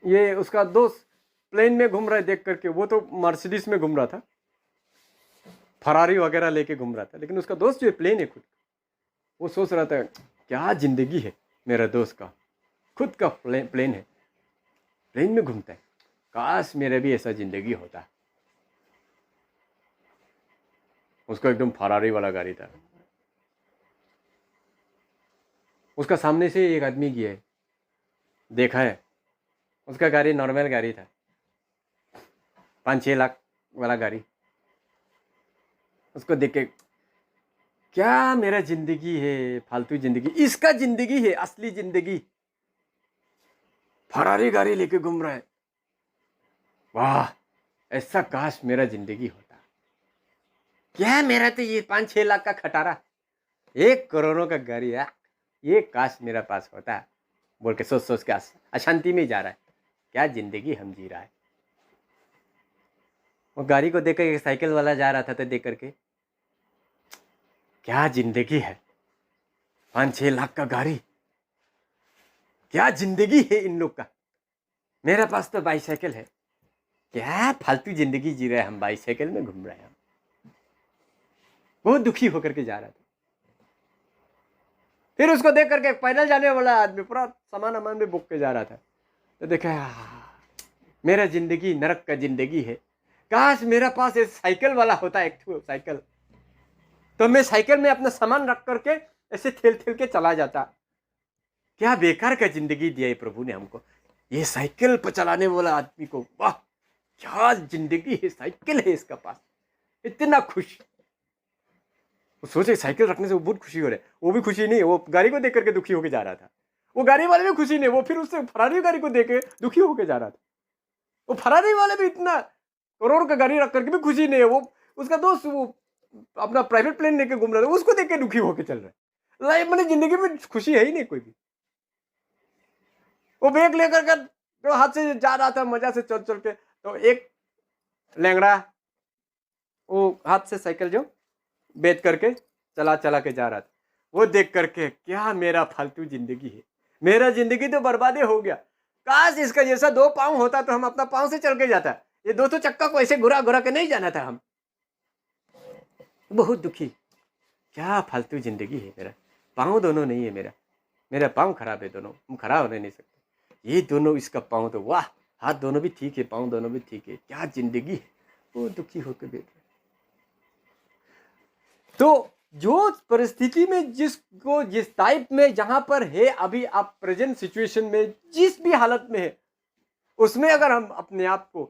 A: ये उसका दोस्त प्लेन में घूम रहा है देख करके, वो तो मर्सिडीज में घूम रहा था, फरारी वगैरह लेके घूम रहा था, लेकिन उसका दोस्त जो प्लेन है खुद, वो सोच रहा था क्या जिंदगी है मेरा दोस्त का, खुद का प्लेन है, प्लेन में घूमता है, काश मेरा भी ऐसा जिंदगी होता। उसका एकदम फरारी वाला गाड़ी था। उसका सामने से एक आदमी गया है, देखा है, उसका गाड़ी नॉर्मल गाड़ी था, 5-6 लाख वाला गाड़ी। उसको देख के क्या मेरा जिंदगी है, फालतू जिंदगी, इसका जिंदगी है असली जिंदगी, फरारी गाड़ी लेके घूम रहा है, वाह ऐसा काश मेरा जिंदगी होता। क्या मेरा तो ये 5-6 लाख का खटारा, 1 करोड़ों का गाड़ी है, ये काश मेरा पास होता बोल के सोच सोच के अशांति में जा रहा है। क्या जिंदगी हम जी रहा है। वो गाड़ी को देख कर साइकिल वाला जा रहा था तो देख करके क्या जिंदगी है, 5-6 लाख का गाड़ी, क्या जिंदगी है इन लोग का, मेरे पास तो बाईसाइकिल है, क्या फालतू जिंदगी जी रहे हैं हम, बाईसाइकिल में घूम रहे हैं। बहुत दुखी होकर के जा रहा था। फिर उसको देख करके पैदल जाने वाला आदमी पूरा सामान अमान में बुक के जा रहा था, तो देखा मेरा जिंदगी नरक का जिंदगी है, काश मेरा पास एक साइकिल वाला होता, एक साइकिल, तो मैं साइकिल में अपना सामान रख करके ऐसे ठेल ठेल के चला जाता। क्या बेकार का जिंदगी दिया है प्रभु ने हमको, ये साइकिल पर चलाने वाला आदमी को, वाह क्या जिंदगी है, साइकिल है इसका पास, इतना खुश। वो सोचे साइकिल रखने से वो बहुत खुशी हो रहा है, वो भी खुशी नहीं है, वो गाड़ी को देख करके दुखी होकर जा रहा था। वो गाड़ी वाले भी खुशी नहीं, वो फिर उससे फरारी गाड़ी को देख के दुखी होकर जा रहा था। वो फरारी वाले भी इतना करोड़ का गाड़ी रख करके भी खुशी नहीं है, वो उसका दोस्त वो अपना प्राइवेट प्लेन लेके घूम रहा था, उसको देख के दुखी होकर चल रहा है। लाइफ में जिंदगी में खुशी है ही नहीं कोई भी। वो बैग लेकर के जो हाथ से जा रहा था मजा से चल चल के, तो एक लैंगड़ा वो हाथ से साइकिल जो बेच करके चला चला के जा रहा था, वो देख करके क्या मेरा फालतू जिंदगी है, मेरा जिंदगी तो बर्बादी हो गया, काश इसका जैसा 2 पाँव होता तो हम अपना पाँव से चल के जाता, ये 2 चक्का को ऐसे घुरा घुरा के नहीं जाना था हम। बहुत दुखी, क्या फालतू जिंदगी है। मेरा पाँव दोनों नहीं है, मेरा पाँव खराब है, दोनों हम खड़ा होने नहीं सकते। ये दोनों, इसका पाँव तो वाह, हाथ दोनों भी ठीक है, पाँव दोनों भी ठीक है, क्या जिंदगी है। वो दुखी होकर बैठ गए। तो जो परिस्थिति में जिसको जिस टाइप में जहां पर है अभी आप प्रेजेंट सिचुएशन में जिस भी हालत में है, उसमें अगर हम अपने आप को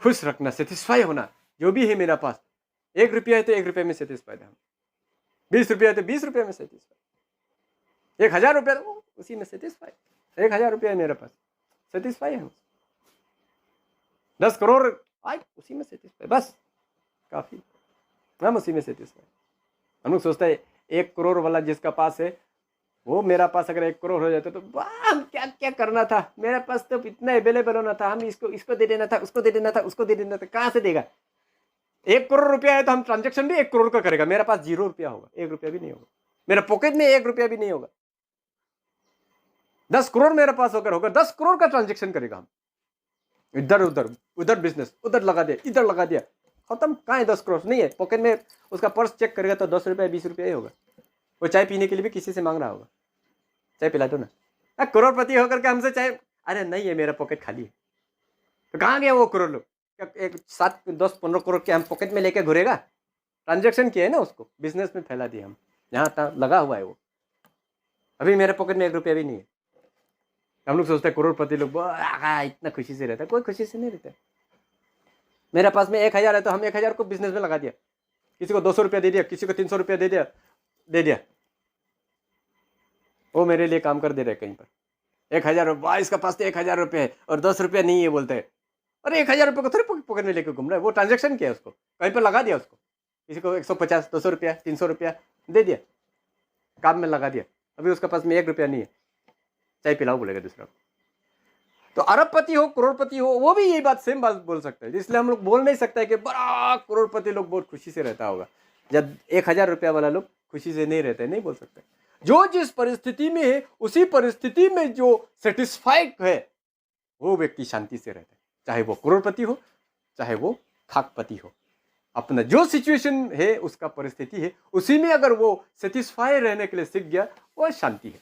A: खुश रखना, सेटिस्फाई होना, जो भी है मेरा पास, 1 रुपया है तो 1 रुपये में सेटिस्फाइड है हम, 20 रुपया है तो 20 रुपये में सेटिस्फाइड, 1000 रुपया तो उसी में सेटिस्फाइड, 1000 रुपया है मेरे पास, सेटिस्फाई है हम। 10 करोड़ आए उसी में सेटिस्फाई, बस काफी, हम उसी में सेटिस्फाई। हम लोग सोचते हैं 1 करोड़ वाला जिसका पास है, वो मेरा पास अगर 1 करोड़ हो जाता तो वाह, हम क्या क्या करना था, मेरे पास तो इतना अवेलेबल होना था, हम इसको दे देना था, उसको दे देना था, उसको दे देना था। कहाँ से देगा? 1 करोड़ रुपया है तो हम ट्रांजेक्शन भी 1 करोड़ का करेगा, मेरा पास 0 रुपया होगा, 1 रुपया भी नहीं होगा, मेरा पॉकेट में 1 रुपया भी नहीं होगा। 10 करोड़ मेरे पास होकर होगा, 10 करोड़ का ट्रांजेक्शन करेगा हम, इधर उधर, उधर बिजनेस, उधर लगा दिया, इधर लगा दिया, खत्म। कहाँ है 10 करोड़? नहीं है पॉकेट में। उसका पर्स चेक करेगा तो 10 रुपया 20 रुपया ही होगा। वो चाय पीने के लिए भी किसी से मांग रहा होगा, चाय पिला दो ना। करोड़पति होकर के हमसे चाय, अरे नहीं है मेरा पॉकेट खाली है। तो कहाँ गया वो करोड़ लोग? एक 7 10 15 करोड़ के हम पॉकेट में लेके घुरेगा? ट्रांजेक्शन किया है ना, उसको बिजनेस में फैला दिया हम, यहाँ तक लगा हुआ है वो। अभी मेरे पॉकेट में 1 रुपया भी नहीं है। हम लोग सोचते हैं करोड़पति लोग इतना खुशी से रहता है, कोई खुशी से नहीं रहता। मेरे पास में 1000 है तो हम 1000 को बिजनेस में लगा दिया, किसी को 200 रुपया दे दिया, किसी को 300 रुपया दे दिया, वो मेरे लिए काम कर दे रहे कहीं पर। 1000 रुपये, इसका पास तो 1000 रुपये है और 10 रुपया नहीं है बोलते हैं। अरे 1000 रुपये को थोड़ी पॉकेट में लेकर घूम रहा है, वो ट्रांजेक्शन किया, उसको कहीं पर लगा दिया, उसको किसी को 150 200 रुपया 300 रुपया दे दिया, काम में लगा दिया। अभी उसके पास में 1 रुपया नहीं है, चाय पिलाओ बोलेगा दूसरा को। तो अरबपति हो करोड़पति हो, वो भी यही बात सेम बात बोल सकता है। इसलिए हम लोग बोल नहीं सकते कि बड़ा करोड़पति लोग बहुत खुशी से रहता होगा, जब 1000 रुपया वाला लोग खुशी से नहीं रहते, नहीं बोल सकते। जो जिस परिस्थिति में है उसी परिस्थिति में जो सेटिस्फाइड है वो व्यक्ति शांति से रहता है, चाहे वो करोड़पति हो चाहे वो खाकपति हो। अपना जो सिचुएशन है उसका परिस्थिति है, उसी में अगर वो सेटिस्फाई रहने के लिए सीख गया, वो शांति है।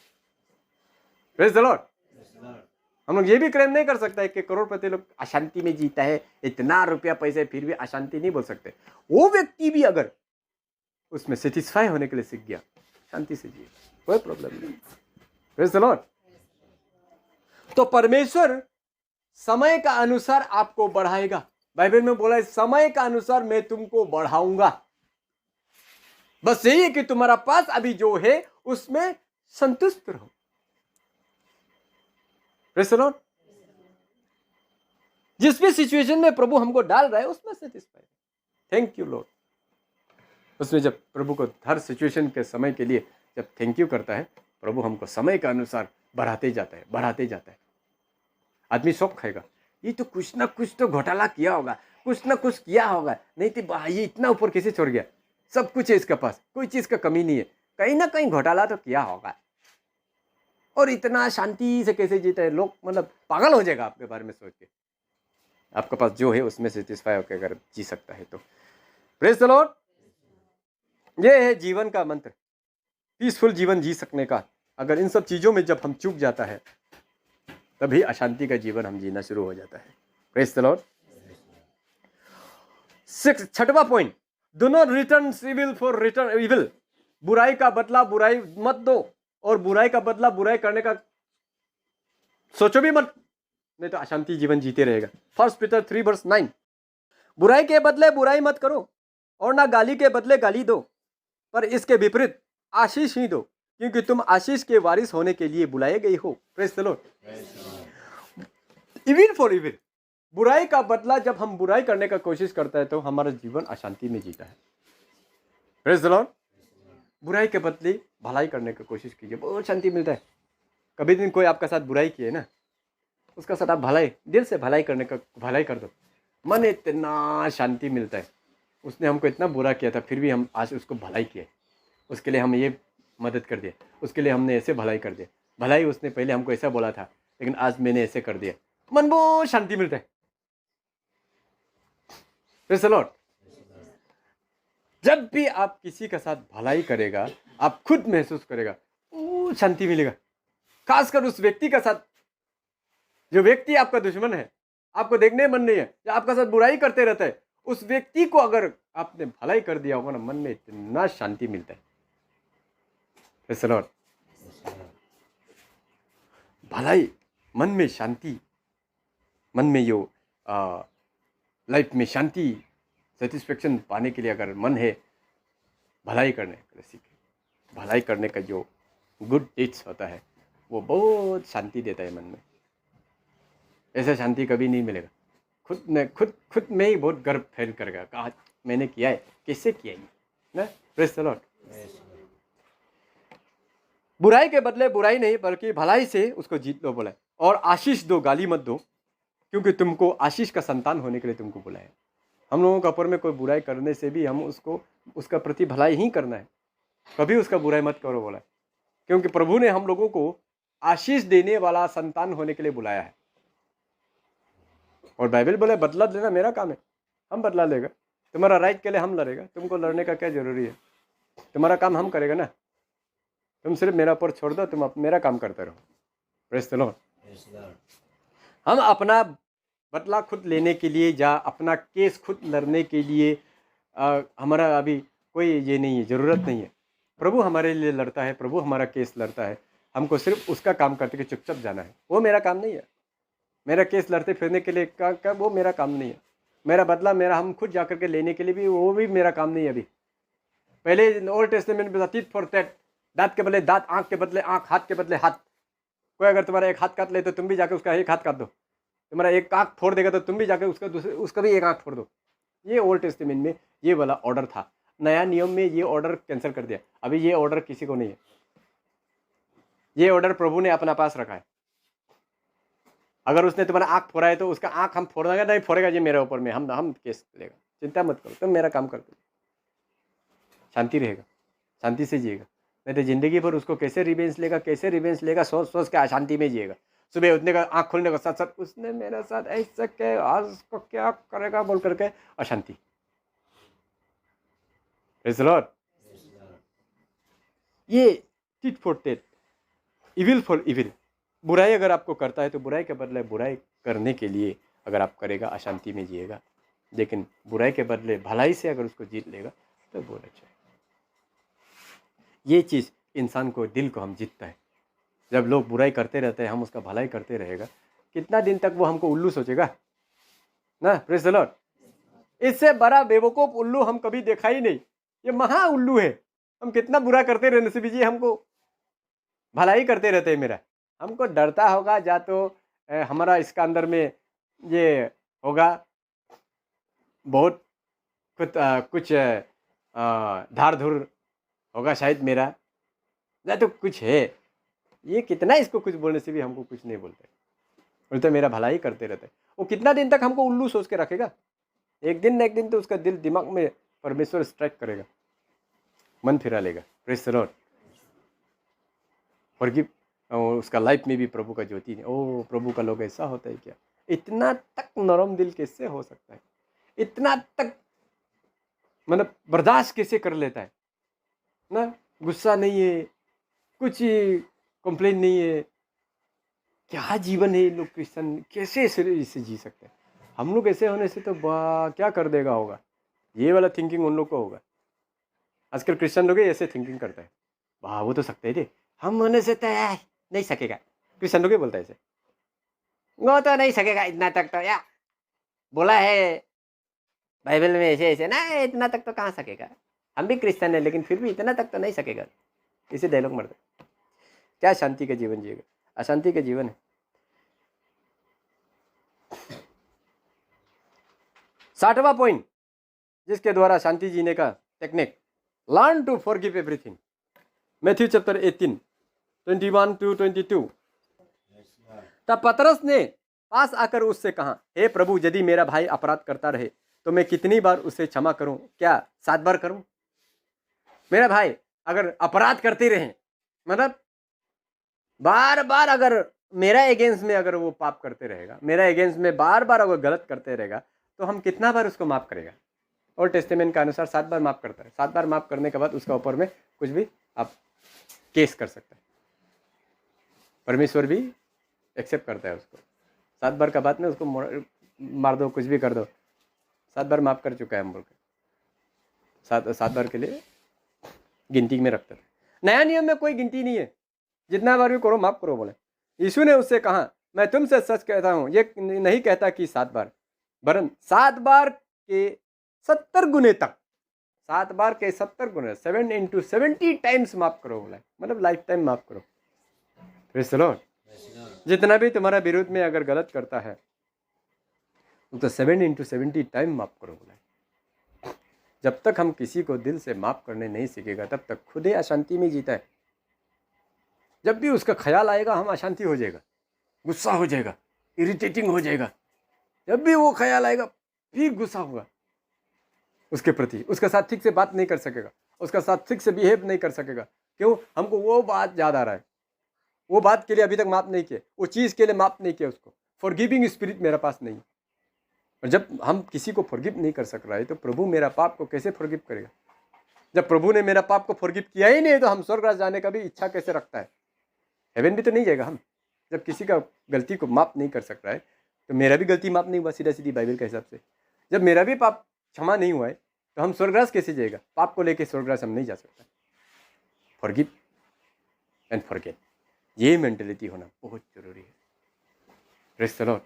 A: Praise the Lord. हम लोग ये भी क्लेम नहीं कर सकता है कि करोड़पति लोग अशांति में जीता है, इतना रुपया पैसे फिर भी अशांति नहीं बोल सकते। वो व्यक्ति भी अगर उसमें सेटिस्फाई होने के लिए सीख गया, शांति से जिए, कोई प्रॉब्लम नहीं। Praise the Lord. तो परमेश्वर समय का अनुसार आपको बढ़ाएगा। बाइबल में बोला है समय का अनुसार मैं तुमको बढ़ाऊंगा। बस यही है कि तुम्हारा पास अभी जो है उसमें संतुष्ट रहो। Praise the Lord. जिस भी सिचुएशन में प्रभु हमको डाल रहा है उसमें सेटिस्फाइड। Thank you Lord. उसमें जब प्रभु को हर सिचुएशन के समय के लिए जब थैंक यू करता है, प्रभु हमको समय के अनुसार बढ़ाते जाता है, बढ़ाते जाता है। आदमी शौक खाएगा, ये तो कुछ ना कुछ तो घोटाला किया होगा, कुछ ना कुछ किया होगा, नहीं तो ये इतना ऊपर कैसे छोड़ गया, सब कुछ है इसके पास, कोई चीज का कमी नहीं है, कहीं ना कहीं घोटाला तो किया होगा, और इतना शांति से कैसे जीता है। लोग मतलब पागल हो जाएगा आपके बारे में सोच के। आपके पास जो है उसमें सेटिस्फाई होकर अगर जी सकता है तो प्रेज द लॉर्ड। ये है जीवन का मंत्र, पीसफुल जीवन जी सकने का। अगर इन सब चीजों में जब हम चूक जाता है तभी अशांति का जीवन हम जीना शुरू हो जाता है। Praise the Lord. 6वां point, do not return evil for return evil. बुराई का बदला बुराई मत दो, और बुराई का बदला बुराई करने का सोचो भी मत, नहीं तो अशांति जीवन जीते रहेगा। 1 पीटर 3:9, बुराई के बदले बुराई मत करो और ना गाली के बदले गाली दो, पर इसके विपरीत आशीष ही दो, क्योंकि तुम आशीष के वारिस होने के लिए बुलाए गए हो। Praise the Lord. Evil for evil, बुराई का बदला जब हम बुराई करने का कोशिश करता है तो हमारा जीवन अशांति में जीता है। Praise the Lord. बुराई के बदले भलाई करने की कोशिश कीजिए, बहुत शांति मिलता है। कभी दिन कोई आपका साथ बुराई किए ना, उसका साथ आप भलाई, दिल से भलाई करने का भलाई कर दो, मन इतना शांति मिलता है। उसने हमको इतना बुरा किया था फिर भी हम आज उसको भलाई किए, उसके लिए हम ये मदद कर दिए, उसके लिए हमने ऐसे भलाई कर दिया, भलाई उसने पहले हमको ऐसा बोला था, लेकिन आज मैंने ऐसे कर दिया, मन बहुत शांति मिलता है। Praise the Lord। जब भी आप किसी के साथ भलाई करेगा, आप खुद महसूस करेगा वो शांति मिलेगा। खासकर उस व्यक्ति के साथ, जो व्यक्ति आपका दुश्मन है, आपको देखने मन नहीं है, या आपका साथ बुराई करते रहता है, उस व्यक्ति को अगर आपने भलाई कर दिया होगा ना, मन में इतना शांति मिलता है। Praise the Lord। भलाई, मन में शांति, मन में जो लाइफ में शांति, सेटिस्फेक्शन पाने के लिए अगर मन है, भलाई करने का सीखे। भलाई करने का जो गुड डीड्स होता है वो बहुत शांति देता है मन में। ऐसा शांति कभी नहीं मिलेगा। खुद में ही बहुत गर्व फील करेगा, कहा मैंने किया है, कैसे किया है ना। Praise the Lord. बुराई के बदले बुराई नहीं बल्कि भलाई से उसको जीत लो बोला है। और आशीष दो, गाली मत दो, क्योंकि तुमको आशीष का संतान होने के लिए तुमको बुलाया है। हम लोगों के ऊपर में कोई बुराई करने से भी हम उसको उसका प्रति भलाई ही करना है, कभी उसका बुराई मत करो बोला है। क्योंकि प्रभु ने हम लोगों को आशीष देने वाला संतान होने के लिए बुलाया है। और बाइबल बोले बदला लेना मेरा काम है, हम बदला लेगा। तुम्हारा राइट के लिए हम लड़ेगा, तुमको लड़ने का क्या जरूरी है? तुम्हारा काम हम करेगा ना, तुम सिर्फ मेरा ऊपर छोड़ दो, तुम मेरा काम करते रहो। Praise the Lord. हम अपना बदला खुद लेने के लिए या अपना केस खुद लड़ने के लिए हमारा अभी कोई ये नहीं है, ज़रूरत नहीं है। प्रभु हमारे लिए लड़ता है, प्रभु हमारा केस लड़ता है। हमको सिर्फ उसका काम करते कि चुपचाप जाना है। वो मेरा काम नहीं है। मेरा केस लड़ते फिरने के लिए का वो मेरा काम नहीं है। मेरा बदला मेरा हम खुद जाकर के लेने के लिए भी वो भी मेरा काम नहीं है। अभी पहले ओल्ड टेस्टामेंट में टिट फॉर टैट, दांत के बदले दांत, आँख के बदले आँख, हाथ के बदले हाथ। कोई अगर तुम्हारा एक हाथ काट ले तो तुम भी जाकर उसका एक हाथ काट दो। तुम्हारा एक आँख फोड़ देगा तो तुम भी जाकर उसका भी एक आँख फोड़ दो। ये ओल्ड टेस्टामेंट में ये वाला ऑर्डर था। नया नियम में ये ऑर्डर कैंसिल कर दिया। अभी ये ऑर्डर किसी को नहीं है। ये ऑर्डर प्रभु ने अपना पास रखा है। अगर उसने तुम्हारा आँख फोड़ा है तो उसका आँख हम फोड़ देंगे, नहीं फोड़ेगा ये मेरे ऊपर में, हम केस लेगा। चिंता मत करो, तुम मेरा काम करते, शांति रहेगा, शांति से जिएगा। नहीं तो जिंदगी भर उसको कैसे रिवेंज लेगा, सोच सोच के अशांति में जिएगा। सुबह उठने का, आँख खुलने का साथ साथ उसने मेरे साथ ऐसा क्या, आज उसको क्या करेगा बोल करके अशांति। Praise the Lord. ये tit for tat, evil for evil. बुराई अगर आपको करता है तो बुराई के बदले बुराई करने के लिए अगर आप करेगा, अशांति में जिएगा। लेकिन बुराई के बदले भलाई से अगर उसको जीत लेगा तो बहुत अच्छा है। ये चीज़ इंसान को, दिल को हम जीतता है। जब लोग बुराई करते रहते हैं, हम उसका भलाई करते रहेगा, कितना दिन तक वो हमको उल्लू सोचेगा ना। Praise the Lord. इससे बड़ा बेवकूफ़ उल्लू हम कभी देखा ही नहीं। ये महा उल्लू है। हम कितना बुरा करते रहने से भी जी हमको भलाई करते रहते हैं। मेरा हमको डरता होगा या तो हमारा इसका अंदर में ये होगा बहुत कुछ धार धुर होगा शायद मेरा, या तो कुछ है। ये कितना इसको कुछ बोलने से भी हमको कुछ नहीं बोलते, बोलते मेरा भलाई करते रहते। वो कितना दिन तक हमको उल्लू सोच के रखेगा? एक दिन न एक दिन तो उसका दिल दिमाग में परमेश्वर स्ट्राइक करेगा, मन फिरा लेगा। Praise the Lord. फॉरगिव। उसका लाइफ में भी प्रभु का ज्योति नहीं। ओ प्रभु का लोग ऐसा होता है क्या? इतना तक नरम दिल कैसे हो सकता है? इतना तक मतलब बर्दाश्त कैसे कर लेता है ना? गुस्सा नहीं है, कुछ कंप्लेन नहीं है। क्या जीवन है ये लोग क्रिश्चियन, कैसे इसे जी सकते हैं? हम लोग ऐसे होने से तो क्या कर देगा होगा। ये वाला थिंकिंग उन लोग को होगा। आजकल क्रिश्चियन लोग ऐसे थिंकिंग करता है, वाह वो तो सकते थे, हम होने से तो नहीं सकेगा। क्रिश्चियन लोग बोलता है ऐसे, वो तो नहीं सकेगा इतना तक तो, या बोला है बाइबल में ऐसे ऐसे ना, इतना तक तो कहाँ सकेगा। हम भी क्रिश्चियन है लेकिन फिर भी इतना तक तो नहीं सकेगा। इसे डायलॉग मारते। क्या शांति का जीवन जिएगा? अशांति का जीवन है। 60वां पॉइंट जिसके द्वारा शांति जीने का technique, learn to forgive everything. Matthew chapter 18 21 to 22। तब पतरस ने पास आकर उससे कहा, हे प्रभु, यदि मेरा भाई अपराध करता रहे तो मैं कितनी बार उसे क्षमा करूं? क्या 7 बार करूं? मेरा भाई अगर अपराध करते रहे, मतलब बार बार अगर मेरा अगेंस्ट में अगर वो पाप करते रहेगा, मेरा अगेंस्ट में बार बार अगर गलत करते रहेगा, तो हम कितना बार उसको माफ़ करेगा? और टेस्टामेंट के अनुसार 7 बार माफ़ करता है। 7 बार माफ़ करने के बाद उसका ऊपर में कुछ भी आप केस कर सकते हैं। परमेश्वर भी एक्सेप्ट करता है उसको। 7 बार का बाद में उसको मार दो, कुछ भी कर दो, 7 बार माफ़ कर चुका है हम बोल के। 7 बार के लिए गिनती में रखते थे। नया नियम में कोई गिनती नहीं है, जितना बार भी करो माफ़ करो बोले। यीशु ने उससे कहा, मैं तुमसे सच कहता हूँ, ये नहीं कहता कि 7 बार, वरन 7 बार के 70 गुने तक, 7 बार के 70 गुने, 7 into 70 टाइम्स माफ़ करो बोला, मतलब लाइफ टाइम माफ़ करो। Praise the Lord. जितना भी तुम्हारा विरोध में अगर गलत करता है तो 7 into 70 टाइम माफ़ करो बोला। जब तक हम किसी को दिल से माफ़ करने नहीं सीखेगा, तब तक खुद ही अशांति में जीता है। जब भी उसका ख्याल आएगा हम अशांति हो जाएगा, गुस्सा हो जाएगा, इरिटेटिंग हो जाएगा। जब भी वो ख्याल आएगा फिर गुस्सा होगा उसके प्रति, उसके साथ ठीक से बात नहीं कर सकेगा, उसका साथ ठीक से बिहेव नहीं कर सकेगा। क्यों? हमको वो बात याद आ रहा है, वो बात के लिए अभी तक माफ़ नहीं किया, वो चीज़ के लिए माफ़ नहीं किया उसको। फॉरगिविंग स्पिरिट मेरा पास नहीं। और जब हम किसी को फॉरगिव नहीं कर सक रहा है, तो प्रभु मेरा पाप को कैसे फॉरगिव करेगा? जब प्रभु ने मेरा पाप को फॉरगिव किया ही नहीं, तो हम स्वर्ग राज जाने का भी इच्छा कैसे रखता है? हेवन भी तो नहीं जाएगा हम। जब किसी का गलती को माफ़ नहीं कर सक रहा है, तो मेरा भी गलती माफ़ नहीं हुआ सीधा सीधी बाइबल के हिसाब से। जब मेरा भी पाप क्षमा नहीं हुआ है, तो हम स्वर्गराज कैसे जाएगा? पाप को लेके स्वर्गराज हम नहीं जा सकता। फॉरगिव एंड फॉरगेट, ये मेंटेलिटी होना बहुत जरूरी है। Praise the Lord.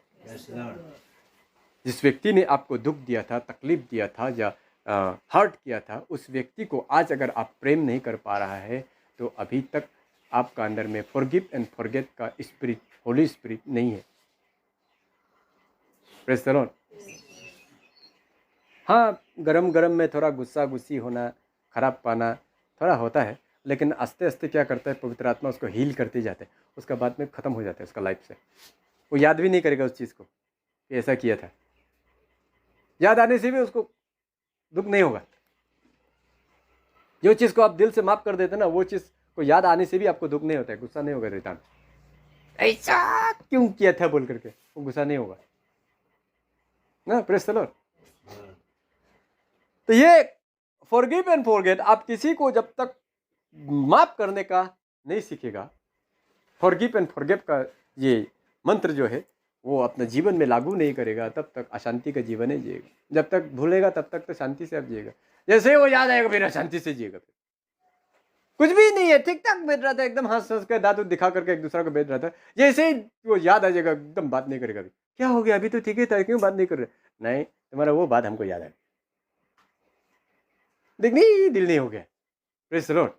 A: जिस व्यक्ति ने आपको दुख दिया था, तकलीफ दिया था या हर्ट किया था, उस व्यक्ति को आज अगर आप प्रेम नहीं कर पा रहा है, तो अभी तक आपका अंदर में फॉरगिव एंड फॉरगेट का स्पिरिट, होली स्पिरिट नहीं है। Praise the Lord. हाँ, गरम गरम में थोड़ा गुस्सा गुस्सी होना, खराब पाना थोड़ा होता है, लेकिन आस्ते आस्ते क्या करता है, पवित्र आत्मा उसको हील करते जाते हैं। उसका बाद में ख़त्म हो जाता है उसका लाइफ से। वो याद भी नहीं करेगा उस चीज़ को कि ऐसा किया था। याद आने से भी उसको दुख नहीं होगा। जो चीज़ को आप दिल से माफ़ कर देते ना, वो चीज़ को याद आने से भी आपको दुख नहीं होता है, गुस्सा नहीं होगा। रिटर्न ऐसा क्यों किया था बोल करके वो गुस्सा नहीं होगा ना। Praise the Lord. तो ये फॉरगिव एंड फॉरगेट, आप किसी को जब तक माफ़ करने का नहीं सीखेगा, फॉरगिव एंड फॉरगेट का ये मंत्र जो है वो अपने जीवन में लागू नहीं करेगा, तब तक अशांति का जीवन ही जिएगा। जब तक भूलेगा तब तक तो शांति से आप जिएगा। जैसे ही वो याद आएगा फिर अशांति से जिएगा। फिर कुछ भी नहीं है, ठीक ठाक बैठ रहा था, एकदम हंस हंस कर दांत दिखा करके एक दूसरा को बैठ रहा था। जैसे ही वो याद आ जाएगा एकदम बात नहीं करेगा। क्या हो गया? अभी तो ठीक ही था, क्यों बात नहीं कर रहे? नहीं, तुम्हारा वो बात हमको याद आ गई, देखनी दिल नहीं हो गया। Praise the Lord.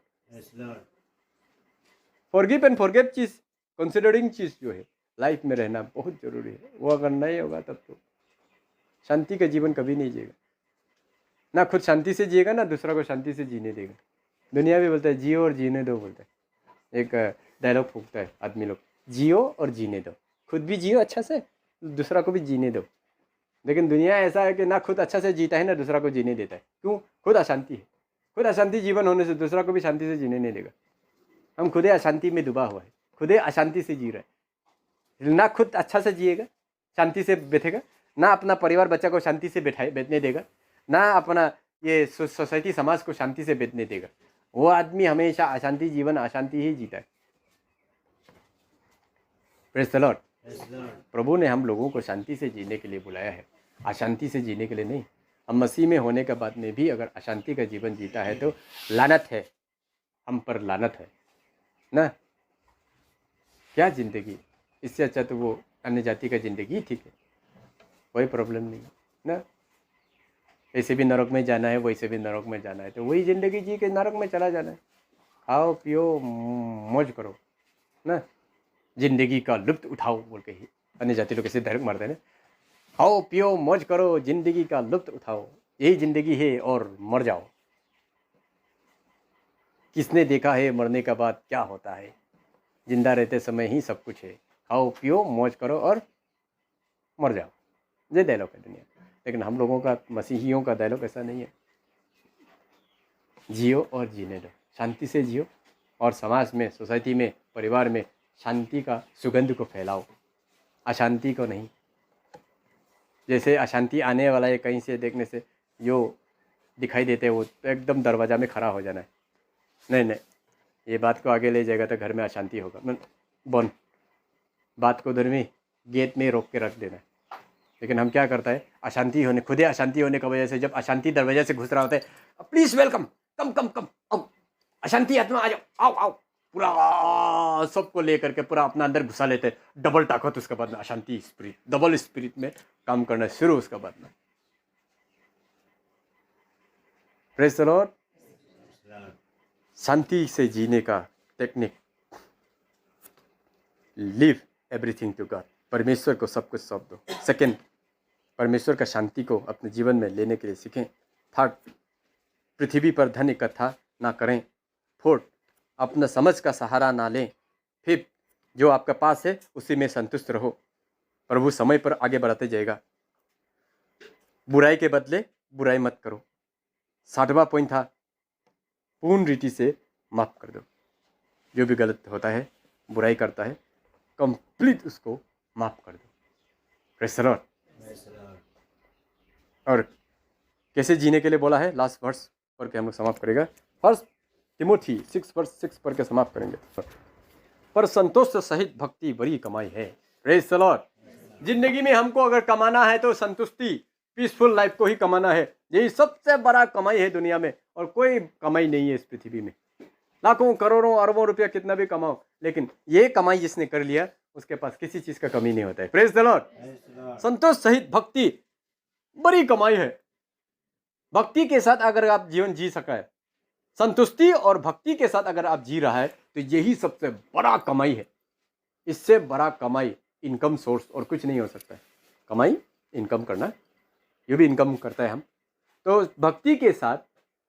A: Forgive and forget चीज़, कंसिडरिंग चीज़ जो है लाइफ में रहना बहुत जरूरी है। वो अगर नहीं होगा तब तो शांति का जीवन कभी नहीं जिएगा। ना खुद शांति से जिएगा, ना दूसरा को शांति से जीने देगा। दुनिया भी बोलता है जियो और जीने दो, बोलता है। एक डायलॉग फूकता है आदमी लोग, जियो और जीने दो। खुद भी जियो अच्छा से, दूसरा को भी जीने दो। लेकिन दुनिया ऐसा है कि ना खुद अच्छा से जीता है, ना दूसरा को जीने देता है। क्यों? खुद अशांति है। खुद अशांति जीवन होने से दूसरा को भी शांति से जीने नहीं देगा। हम खुद अशांति में डूबा हुआ है, खुद अशांति से जी रहे हैं। ना खुद अच्छा से जिएगा, शांति से बैठेगा, ना अपना परिवार बच्चा को शांति से बैठने देगा, ना अपना ये सोसाइटी समाज को शांति से बैठने देगा। वो आदमी हमेशा अशांति जीवन, अशांति ही जीता है। Praise the Lord. प्रभु ने हम लोगों को शांति से जीने के लिए बुलाया है, अशांति से जीने के लिए नहीं। हम मसीह में होने के बाद में भी अगर अशांति का जीवन जीता है तो लानत है, हम पर लानत है ना। क्या ज़िंदगी, इससे अच्छा तो वो अन्य जाति का ज़िंदगी ठीक है, कोई प्रॉब्लम नहीं ना। ऐसे भी नरक में जाना है, वैसे भी नरक में जाना है, तो वही ज़िंदगी जी के नरक में चला जाना है। खाओ पियो मौज करो ना, ज़िंदगी का लुत्फ़ उठाओ बोल के ही अन्य जाति लोग कैसे डायरेक्ट मारते हैं ना। खाओ पियो मौज करो, ज़िंदगी का लुत्फ़ उठाओ, यही ज़िंदगी है और मर जाओ। किसने देखा है मरने के बाद क्या होता है? जिंदा रहते समय ही सब कुछ है। खाओ पियो मौज करो और मर जाओ, ये डायलॉग है दुनिया। लेकिन हम लोगों का, मसीहियों का डायलॉग ऐसा नहीं है। जियो और जीने दो, शांति से जियो और समाज में, सोसाइटी में, परिवार में शांति का सुगंध को फैलाओ, अशांति को नहीं। जैसे अशांति आने वाला है कहीं से देखने से, जो दिखाई देते हैं वो तो एकदम दरवाज़ा में खड़ा हो जाना है। नहीं नहीं, ये बात को आगे ले जाएगा तो घर में अशांति होगा। बन बात को उधर में गेट में रोक के रख देना है। लेकिन हम क्या करता है, अशांति होने, खुद ही अशांति होने की वजह से जब अशांति दरवाजे से घुस रहा होता है, प्लीज वेलकम, कम कम कम, आओ अशांति आत्मा आ जाओ, आओ आओ, पूरा सबको लेकर के पूरा अपना अंदर घुसा लेते हैं, डबल ताकत उसके बाद में अशांति स्पिरिट, डबल स्पिरिट में काम करना शुरू उसके बाद में। Praise the Lord. शांति से जीने का technique, live everything to God, परमेश्वर को सब कुछ सौंप दो। सेकेंड, परमेश्वर का शांति को अपने जीवन में लेने के लिए सीखें। थर्ड, पृथ्वी पर धन इकट्ठा ना करें। फोर्थ, अपना समझ का सहारा ना लें। फिफ्थ, जो आपका पास है उसी में संतुष्ट रहो, प्रभु समय पर आगे बढ़ाते जाएगा। बुराई के बदले बुराई मत करो। 60वां पॉइंट था, पूर्ण रीति से माफ कर दो। जो भी गलत होता है, बुराई करता है, कंप्लीट उसको माफ कर दो। Praise the Lord. और कैसे जीने के लिए बोला है, लास्ट वर्स पढ़ के हम लोग समाप्त करेगा। फर्स्ट तिमोथी 6:6 पढ़ के समाप्त करेंगे। पर संतोष सहित भक्ति बड़ी कमाई है। Praise the Lord. जिंदगी में हमको अगर कमाना है तो संतुष्टि, पीसफुल लाइफ को ही कमाना है। यही सबसे बड़ा कमाई है दुनिया में, और कोई कमाई नहीं है इस पृथ्वी में। लाखों करोड़ों अरबों रुपया कितना भी कमाओ, लेकिन ये कमाई जिसने कर लिया उसके पास किसी चीज का कमी नहीं होता है। Praise the Lord. संतोष सहित भक्ति बड़ी कमाई है। भक्ति के साथ अगर आप जीवन जी सका है, संतुष्टि और भक्ति के साथ अगर आप जी रहा है, तो यही सबसे बड़ा कमाई है। इससे बड़ा कमाई, इनकम सोर्स और कुछ नहीं हो सकता है। कमाई, इनकम करना, ये भी इनकम करता है हम। तो भक्ति के साथ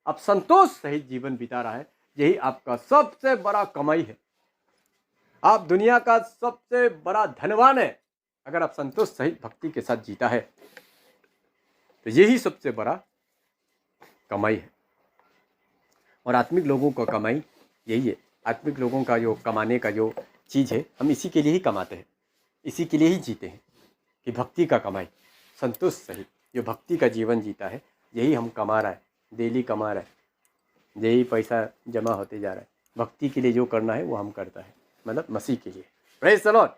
A: आप संतोष सहित जीवन बिता रहा है, यही आपका सबसे बड़ा कमाई है। आप दुनिया का सबसे बड़ा धनवान है अगर आप संतोष सहित भक्ति के साथ जीता है, तो यही सबसे बड़ा कमाई है। और आत्मिक लोगों का कमाई यही है। आत्मिक लोगों का जो कमाने का जो चीज़ है, हम इसी के लिए ही कमाते हैं, इसी के लिए ही जीते हैं, कि भक्ति का कमाई, संतोष सहित जो भक्ति का जीवन जीता है, यही हम कमा रहा है, डेली कमा रहा है, यही पैसा जमा होते जा रहा है। भक्ति के लिए जो करना है वो हम करता है, मतलब मसीह के लिए। Praise the lord.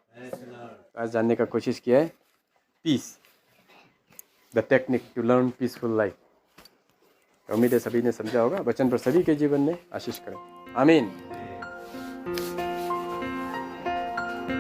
A: आज जानने का कोशिश किया है peace, the technique to learn peaceful life. उम्मीद है सभी ने समझा होगा। वचन पर सभी के जीवन में आशीष करें। आमीन।